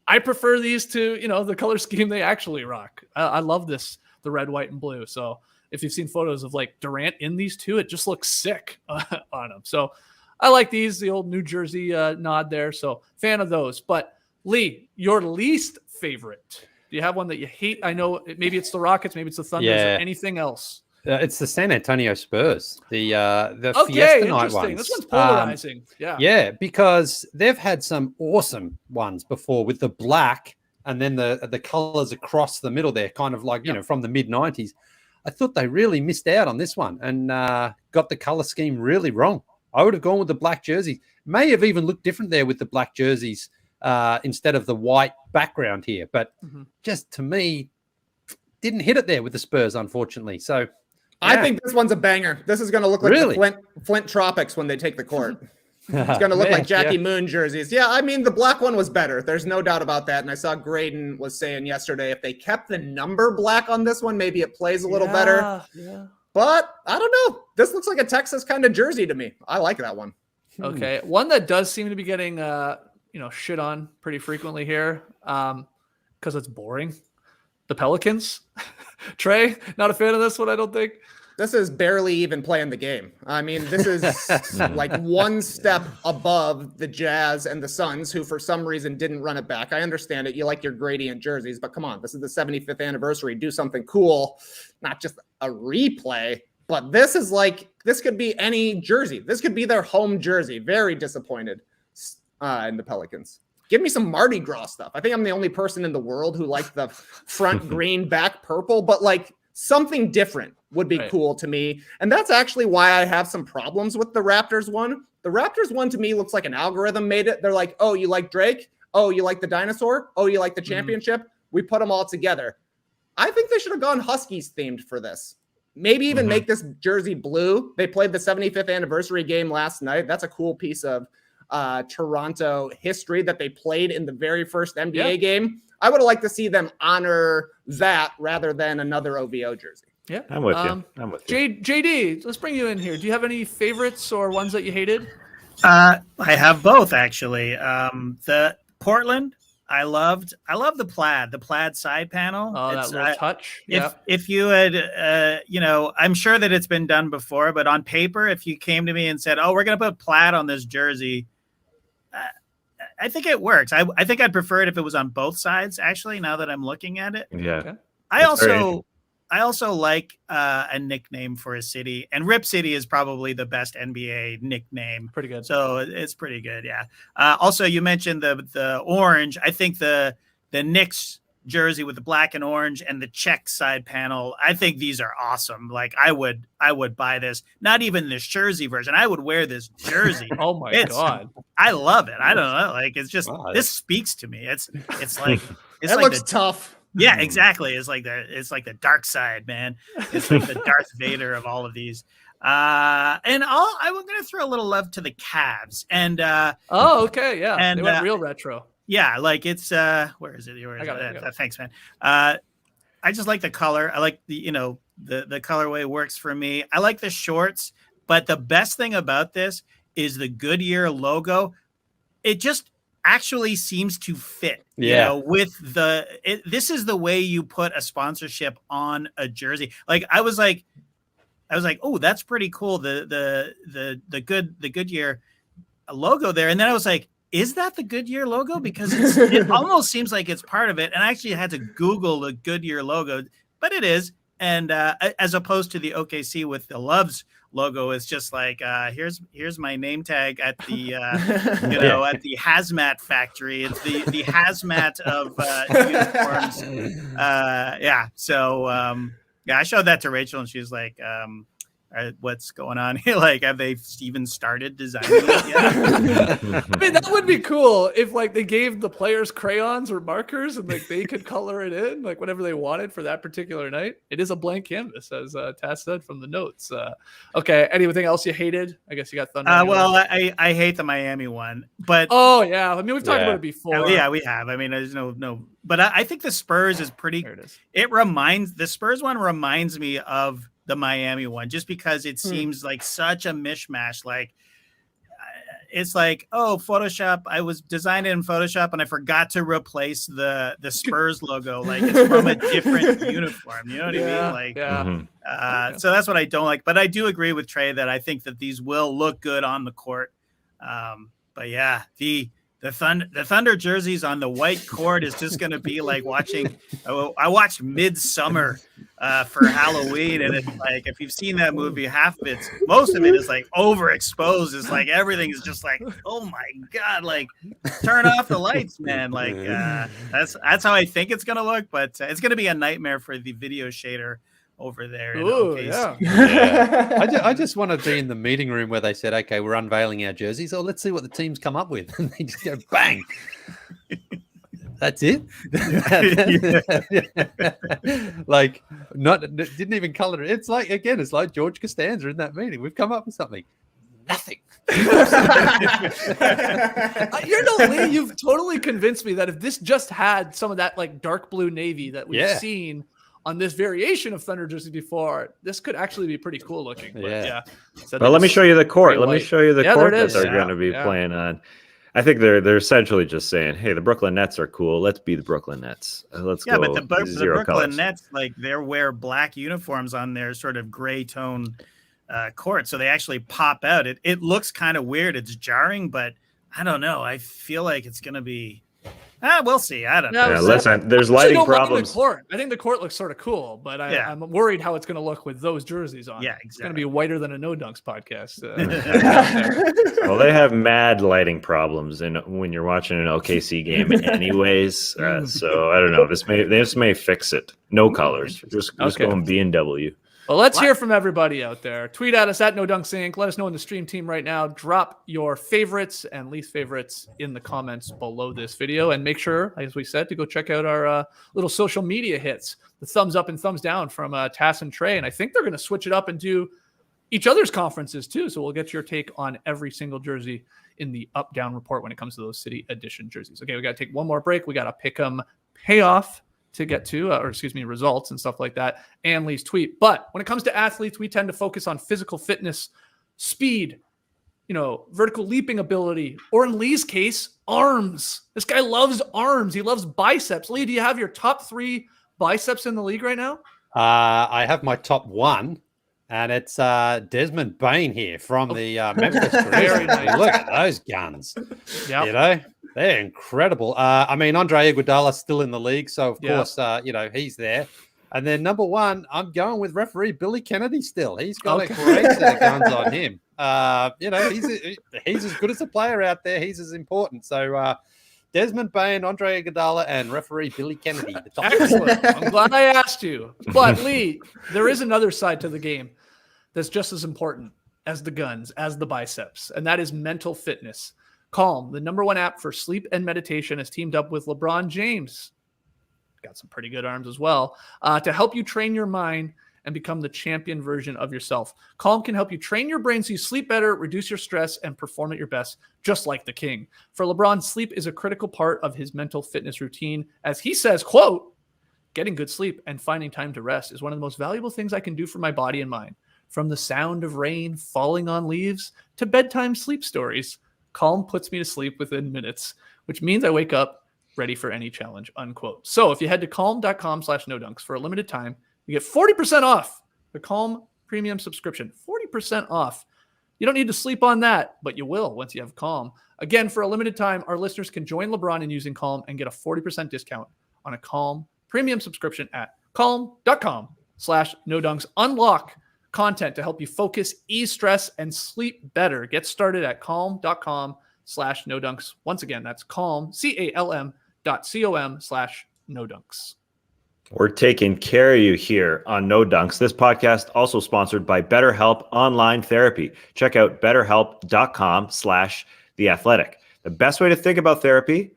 I prefer these to, the color scheme they actually rock. I love the red, white, and blue. So if you've seen photos of like Durant in these two, it just looks sick on them. So I like these, the old New Jersey nod there. So fan of those. But Leigh, your least favorite? Do you have one that you hate? I know maybe it's the Rockets, maybe it's the Thunder, or anything else. It's the San Antonio Spurs, the Okay, Fiesta Night interesting. ones. This one's polarizing. Yeah, because they've had some awesome ones before with the black and then the colors across the middle there, kind of like, from the mid-90s. I thought they really missed out on this one and got the color scheme really wrong. I would have gone with the black jersey. May have even looked different there with the black jerseys instead of the white background here. But just to me, didn't hit it there with the Spurs, unfortunately. So I think this one's a banger. This is going to look like the Flint Tropics when they take the court. It's going to look like Jackie Moon jerseys. Yeah, I mean, the black one was better. There's no doubt about that. And I saw Graydon was saying yesterday, if they kept the number black on this one, maybe it plays a little better. Yeah. But I don't know. This looks like a Texas kind of jersey to me. I like that one. Okay. One that does seem to be getting, shit on pretty frequently here because it's boring. The Pelicans. Trey, not a fan of this one, I don't think. This is barely even playing the game. I mean, this is like one step above the Jazz and the Suns, who for some reason didn't run it back. I understand it. You like your gradient jerseys, but come on, this is the 75th anniversary. Do something cool, not just a replay. But this is like, this could be any jersey. This could be their home jersey. Very disappointed in the Pelicans. Give me some Mardi Gras stuff. I think I'm the only person in the world who likes the front green, back purple, but like something different would be cool to me. And that's actually why I have some problems with the Raptors one. The Raptors one to me looks like an algorithm made it. They're like, oh, you like Drake? Oh, you like the dinosaur? Oh, you like the championship? We put them all together. I think they should have gone Huskies themed for this. Maybe even make this jersey blue. They played the 75th anniversary game last night. That's a cool piece of Toronto history that they played in the very first NBA game. I would have liked to see them honor that rather than another OVO jersey. Yeah, I'm with you. JD, let's bring you in here. Do you have any favorites or ones that you hated? I have both actually. The Portland, I loved the plaid side panel. Oh, that little touch. Yeah. If you had, I'm sure that it's been done before, but on paper, if you came to me and said, "Oh, we're going to put plaid on this jersey," I think it works. I think I'd prefer it if it was on both sides. Actually, now that I'm looking at it, yeah. I also like a nickname for a city, and Rip City is probably the best NBA nickname. Pretty good. So it's pretty good, yeah. Also, you mentioned the orange. I think the Knicks jersey with the black and orange and the check side panel, I think these are awesome. Like I would buy this. Not even the jersey version. I would wear this jersey. Oh my God. I love it. I don't know. Like it's just this speaks to me. It's like it looks tough. Yeah, exactly. It's like the dark side, man. It's like the Darth Vader of all of these. And I'm going to throw a little love to the Cavs. And okay, yeah, and they went real retro. Yeah, like it's where is it? I got it. Thanks, man. I just like the color. I like the colorway works for me. I like the shorts, but the best thing about this is the Goodyear logo. It just actually seems to fit, with this is the way you put a sponsorship on a jersey. Like I was like, oh, that's pretty cool. The Goodyear logo there. And then I was like, is that the Goodyear logo? Because it almost seems like it's part of it. And I actually had to Google the Goodyear logo, but it is. And as opposed to the OKC with the Loves logo, is just like here's my name tag at the at the hazmat factory. It's the hazmat of uniforms. So I showed that to Rachel and she was like, what's going on here? Like, have they even started designing it yet? I mean, that would be cool if like they gave the players crayons or markers and like they could color it in like whatever they wanted for that particular night. It is a blank canvas, as Tass said from the notes. Okay, anything else you hated? I guess you got Thunder. I hate the Miami one, but I mean we've talked about it before. Yeah, we have. I mean, there's no, but I think the Spurs is pretty. There it is. The Spurs one reminds me of the Miami one, just because it seems like such a mishmash. Like it's like, oh, Photoshop. I was designing in Photoshop and I forgot to replace the Spurs logo. Like it's from a different uniform. You know what I mean? Like, so that's what I don't like. But I do agree with Trey that I think that these will look good on the court. But yeah, the Thunder jerseys on the white court is just going to be like watching. I watched Midsummer for Halloween, and it's like, if you've seen that movie, most of it is like overexposed. It's like everything is just like, oh my God, like turn off the lights, man. Like that's how I think it's going to look, but it's going to be a nightmare for the video shader over there. In Ooh, OKC. yeah. I just want to be in the meeting room where they said, okay, we're unveiling our jerseys. Oh, let's see what the team's come up with. And they just go, bang. That's it. Like, didn't even color it. It's like George Costanza in that meeting. We've come up with something. Nothing. Leigh, you've totally convinced me that if this just had some of that like dark blue navy that we've seen on this variation of Thunder jersey before, this could actually be pretty cool looking. But So let me show you the court. Let me show you the court that they're going to be playing on. I think they're essentially just saying, hey, the Brooklyn Nets are cool. Let's be the Brooklyn Nets. Let's go. But the Brooklyn colors. Nets, like, they wear black uniforms on their sort of gray tone court, so they actually pop out. It looks kind of weird. It's jarring, but I don't know. I feel like it's going to be. We'll see. I don't know. Yeah, listen, there's lighting problems. I think the court looks sort of cool, but I'm worried how it's going to look with those jerseys on. Yeah, exactly. It's going to be whiter than a No Dunks podcast. Well, they have mad lighting problems when you're watching an OKC game anyways. So I don't know. This may fix it. No colors. Just going B&W. Well, let's hear from everybody out there. Tweet at us at No Dunks Inc. Let us know in the stream team right now. Drop your favorites and least favorites in the comments below this video. And make sure, as we said, to go check out our little social media hits. The thumbs up and thumbs down from Tass and Trey. And I think they're going to switch it up and do each other's conferences too. So we'll get your take on every single jersey in the up-down report when it comes to those City Edition jerseys. Okay, we got to take one more break. We got to pick them payoff to get to, results and stuff like that, and Leigh's tweet. But when it comes to athletes, we tend to focus on physical fitness, speed, vertical leaping ability, or in Leigh's case, arms. This guy loves arms. He loves biceps. Leigh, do you have your top 3 biceps in the league right now? I have my top 1, and it's Desmond Bain here from the Memphis Grizzlies. Nice. Look at those guns. Yeah. They're incredible. Andre Iguodala's still in the league, so of course, he's there. And then number 1, I'm going with referee Billy Kennedy still. He's got a great set of guns on him. He's as good as a player out there. He's as important. So Desmond Bain, Andre Iguodala, and referee Billy Kennedy. Excellent. I'm glad I asked you. But Leigh, there is another side to the game that's just as important as the guns, as the biceps, and that is mental fitness. Calm, the #1 app for sleep and meditation, has teamed up with LeBron James. Got some pretty good arms as well, to help you train your mind and become the champion version of yourself. Calm can help you train your brain so you sleep better, reduce your stress, and perform at your best, just like the king. For LeBron, sleep is a critical part of his mental fitness routine. As he says, quote, getting good sleep and finding time to rest is one of the most valuable things I can do for my body and mind. From the sound of rain falling on leaves to bedtime sleep stories, Calm puts me to sleep within minutes, which means I wake up ready for any challenge, unquote. So if you head to calm.com/nodunks for a limited time, you get 40% off the Calm premium subscription. 40% off. You don't need to sleep on that, but you will once you have Calm. Again, for a limited time, our listeners can join LeBron in using Calm and get a 40% discount on a Calm premium subscription at calm.com/nodunks. Unlock content to help you focus, ease stress, and sleep better. Get started at calm.com/nodunks. Once again, that's calm, CALM.com/nodunks. We're taking care of you here on No Dunks. This podcast also sponsored by BetterHelp Online Therapy. Check out betterhelp.com/theathletic. The best way to think about therapy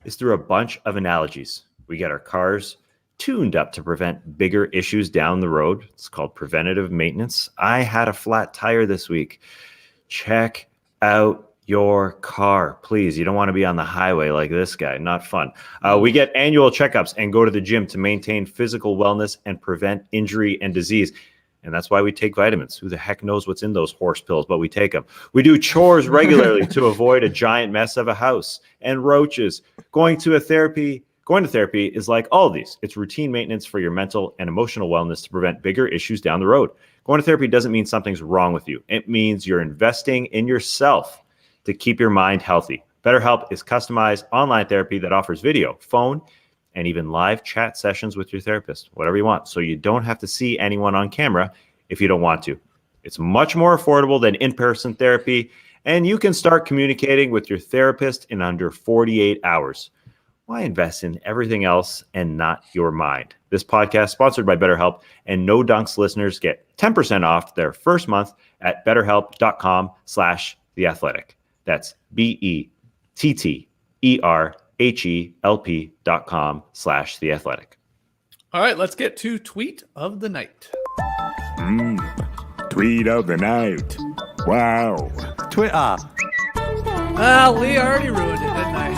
is through a bunch of analogies. We get our cars tuned up to prevent bigger issues down the road. It's called preventative maintenance. I had a flat tire this week. Check out your car, please. You don't want to be on the highway like this guy. Not fun. We get annual checkups and go to the gym to maintain physical wellness and prevent injury and disease. And that's why we take vitamins. Who the heck knows what's in those horse pills, but we take them. We do chores regularly to avoid a giant mess of a house and roaches. Going to therapy is like all of these. It's routine maintenance for your mental and emotional wellness to prevent bigger issues down the road. Going to therapy doesn't mean something's wrong with you. It means you're investing in yourself to keep your mind healthy. BetterHelp is customized online therapy that offers video, phone, and even live chat sessions with your therapist, whatever you want. So you don't have to see anyone on camera if you don't want to. It's much more affordable than in-person therapy, and you can start communicating with your therapist in under 48 hours. why invest in everything else and not your mind? This podcast sponsored by BetterHelp, and No Dunks listeners get 10% off their first month at betterhelp.com/theathletic. That's BETTERHELP.com/theathletic. All right, let's get to tweet of the night. Tweet of the night. Wow. Twitter. Leigh, I already ruined it, didn't I?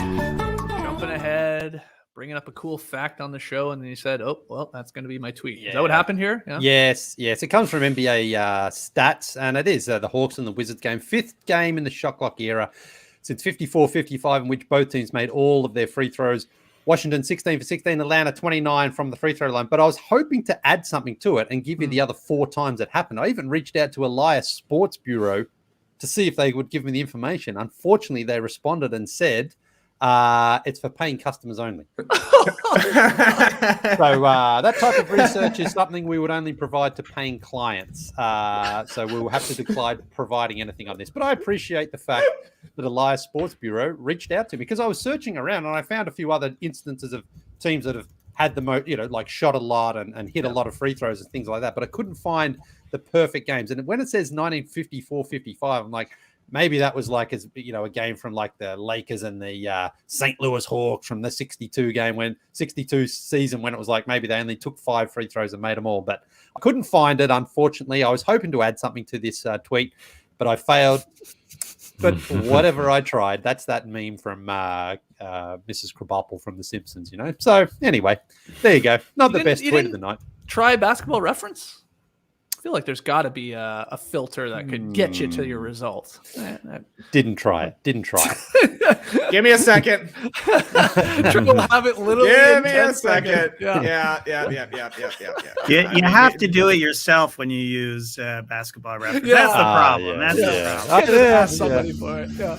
Jumping ahead, bringing up a cool fact on the show, and then you said, oh, well, that's going to be my tweet. Is that what happened here? Yeah? Yes. It comes from NBA stats, and it is the Hawks and the Wizards game. 5th game in the shot clock era since 54-55, in which both teams made all of their free throws. Washington 16 for 16, Atlanta 29 from the free throw line. But I was hoping to add something to it and give you the other 4 times it happened. I even reached out to Elias Sports Bureau to see if they would give me the information. Unfortunately, they responded and said, it's for paying customers only. So that type of research is something we would only provide to paying clients. So we will have to decline providing anything on this. But I appreciate the fact that Elias Sports Bureau reached out to me, because I was searching around and I found a few other instances of teams that have had the most, like shot a lot and hit a lot of free throws and things like that. But I couldn't find the perfect games. And when it says 1954-55, I'm like, maybe that was like, as a game from like the Lakers and the St. Louis Hawks from the 62 season when it was like maybe they only took 5 free throws and made them all. But I couldn't find it, unfortunately. I was hoping to add something to this tweet, but I failed. But whatever I tried, that's that meme from Mrs. Krabappel from The Simpsons, So anyway, there you go. Not the best tweet of the night. Try Basketball Reference? I feel like there's got to be a filter that could get you to your results. Didn't try it. Give me a second. We'll have it literally. Give me a second. Yeah. You have to do it yourself when you use Basketball Reference. That's the problem. That's the problem. Ask somebody for it. Yeah.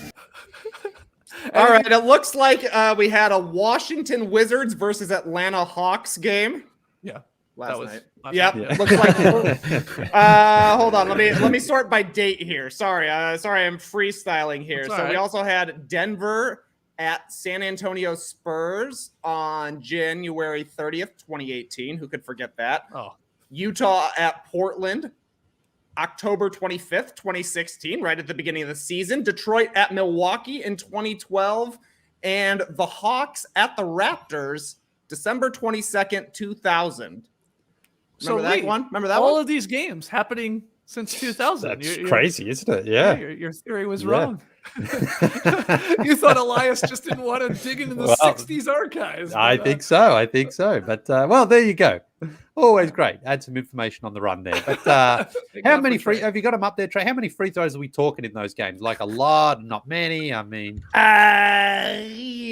All right. It looks like we had a Washington Wizards versus Atlanta Hawks game. Yeah. Last night. Yep. Yeah. Looks like. Hold on. Let me sort by date here. Sorry, I'm freestyling here. That's So right. we also had Denver at San Antonio Spurs on January 30th, 2018. Who could forget that? Oh. Utah at Portland, October 25th, 2016, right at the beginning of the season. Detroit at Milwaukee in 2012, and the Hawks at the Raptors, December 22nd, 2000. Remember that one? Remember that one? All of these games happening since 2000. That's crazy, isn't it? Yeah. Your theory was wrong. You thought Elias just didn't want to dig into the 60s archives. I think so. But, there you go. Always great. Add some information on the run there. But how many have you got them up there, Trey? How many free throws are we talking in those games? Like a lot, not many? I mean.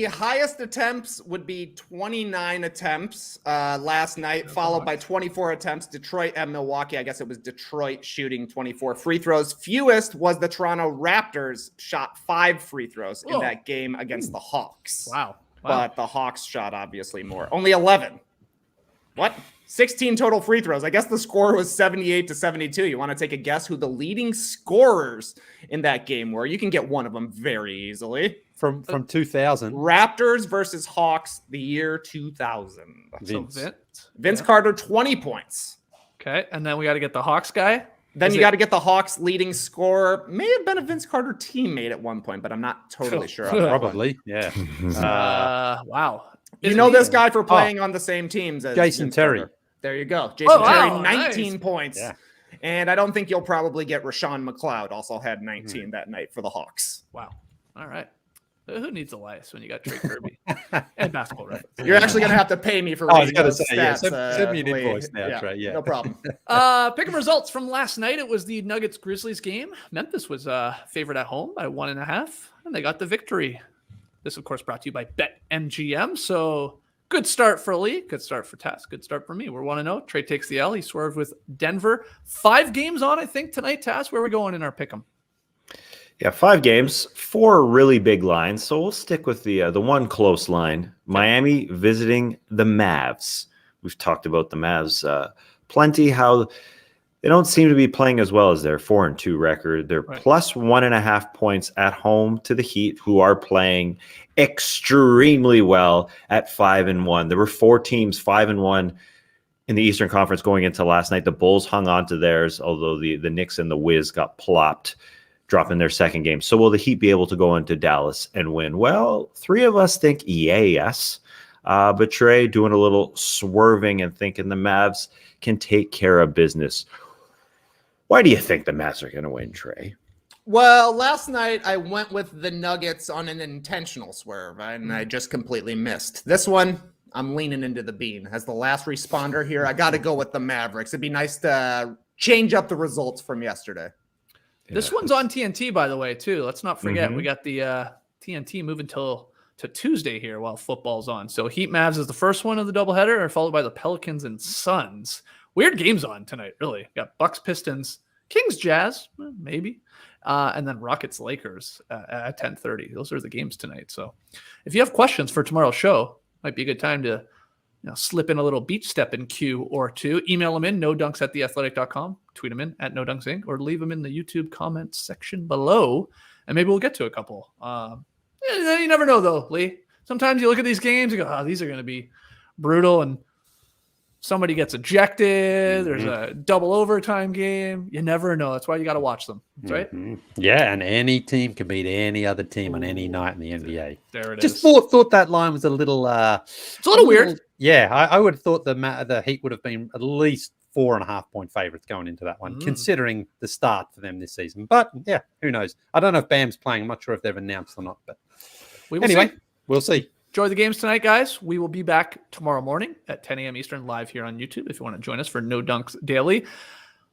Highest attempts would be 29 attempts last night, followed by 24 attempts. Detroit and Milwaukee. I guess it was Detroit shooting 24 free throws. Fewest was the Toronto Raptors, shot 5 free throws in that game against the Hawks. Wow. But the Hawks shot obviously more. Only 11. What? 16 total free throws. I guess the score was 78-72. You want to take a guess who the leading scorers in that game were? You can get one of them very easily. From 2000. Raptors versus Hawks, the year 2000. Vince Carter, 20 points. Okay, and then we got to get the Hawks guy. Then you got to get the Hawks leading scorer. May have been a Vince Carter teammate at one point, but I'm not totally sure. Probably, yeah. Wow. You know this guy for playing on the same teams as Jason Terry. Carter. There you go. Jason Terry, 19 nice. points. Yeah. And I don't think you'll probably get Rashawn McLeod, also had 19 that night for the Hawks. Wow. All right. Who needs Elias when you got Trey Kirby and Basketball Reference? You're actually going to have to pay me for reading those stats. Send me an invoice now, Trey. Yeah. No problem. Pick 'em results from last night. It was the Nuggets-Grizzlies game. Memphis was favored at home by 1.5, and they got the victory. This, of course, brought to you by BetMGM. So good start for Leigh. Good start for Tess. Good start for me. We're 1-0. Trey takes the L. He swerved with Denver. 5 games on, I think, tonight, Tess. Where are we going in our pick 'em? Yeah, 5 games, 4 really big lines. So we'll stick with the one close line. Miami visiting the Mavs. We've talked about the Mavs plenty, how they don't seem to be playing as well as their 4-2 record. They're Right. plus 1.5 points at home to the Heat, who are playing extremely well at 5-1. There were 4 teams 5-1 in the Eastern Conference going into last night. The Bulls hung on to theirs, although the Knicks and the Wiz got plopped, dropping their second game. So will the Heat be able to go into Dallas and win? Well, 3 of us think yes. But Trey doing a little swerving and thinking the Mavs can take care of business. Why do you think the Mavs are going to win, Trey? Well, last night I went with the Nuggets on an intentional swerve, and I just completely missed. This one, I'm leaning into the bean. As the last responder here, I got to go with the Mavericks. It'd be nice to change up the results from yesterday. This one's on TNT, by the way, too. Let's not forget, we got the TNT moving to Tuesday here while football's on. So Heat Mavs is the first one of the doubleheader, followed by the Pelicans and Suns. Weird games on tonight, really. Got Bucks, Pistons, Kings, Jazz, maybe, and then Rockets, Lakers at 10:30. Those are the games tonight. So if you have questions for tomorrow's show, might be a good time to slip in a little beach step in Q or two. Email them in, nodunks@theathletic.com. Tweet them in at nodunks, or leave them in the YouTube comments section below, and maybe we'll get to a couple. You never know, though, Leigh. Sometimes you look at these games, you go, oh, these are going to be brutal, and somebody gets ejected. There's a double overtime game. You never know. That's why you got to watch them. That's right. Yeah, and any team can beat any other team on any night in the NBA. There it Just is. thought that line was a little... It's a little weird. Yeah, I would have thought the Heat would have been at least 4.5-point favorites going into that one, considering the start for them this season. But yeah, who knows? I don't know if Bam's playing. I'm not sure if they've announced or not. But anyway, we'll see. Enjoy the games tonight, guys. We will be back tomorrow morning at 10 a.m. Eastern live here on YouTube if you want to join us for No Dunks Daily.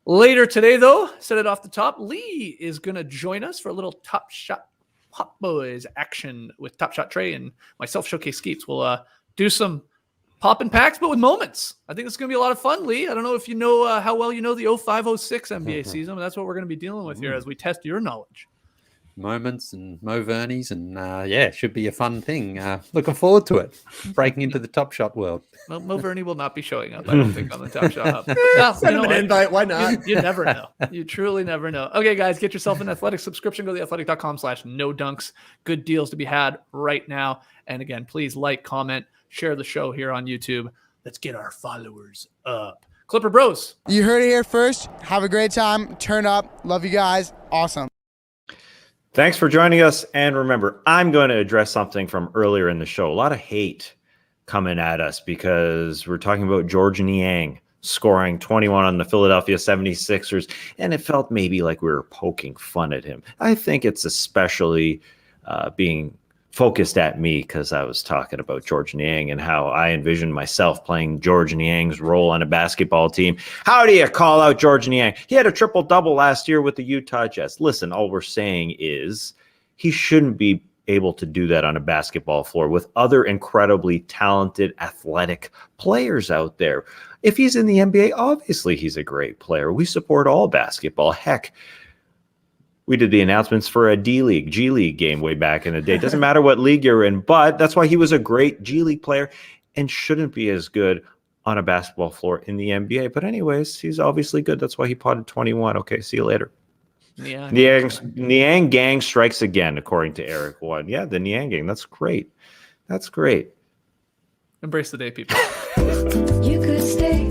Later today, though, set it off the top, Leigh is going to join us for a little Top Shot Hot Boys action with Top Shot Trey and myself, Showcase Skeets. We'll do some pop and packs, but with moments. I think it's going to be a lot of fun, Leigh. I don't know if you know how well you know the 05-06 NBA season, but that's what we're going to be dealing with here as we test your knowledge. Moments and Mo Vernies, and it should be a fun thing. Looking forward to it. Breaking into the Top Shot world. Well, Mo Verney will not be showing up, I don't think, on the Top Shot Hub. Send him an invite. Why not? You never know. You truly never know. Okay, guys, get yourself an athletic subscription. Go to theathletic.com/nodunks. Good deals to be had right now. And again, please like, comment, share the show here on YouTube. Let's get our followers up. Clipper Bros. You heard it here first. Have a great time. Turn up. Love you guys. Awesome. Thanks for joining us. And remember, I'm going to address something from earlier in the show. A lot of hate coming at us because we're talking about Georges Niang scoring 21 on the Philadelphia 76ers. And it felt maybe like we were poking fun at him. I think it's especially being focused at me because I was talking about Georges Niang and how I envisioned myself playing Georges Niang's role on a basketball team. How do you call out Georges Niang? He had a triple-double last year with the Utah Jazz. Listen, all we're saying is he shouldn't be able to do that on a basketball floor with other incredibly talented, athletic players out there. If he's in the NBA, obviously he's a great player. We support all basketball. Heck, we did the announcements for a D-League, G-League game way back in the day. It doesn't matter what league you're in, but that's why he was a great G-League player and shouldn't be as good on a basketball floor in the NBA. But anyways, he's obviously good. That's why he potted 21. Okay, see you later. Niang Gang strikes again, according to Eric One. Yeah, the Niang Gang. That's great. That's great. Embrace the day, people. You could stay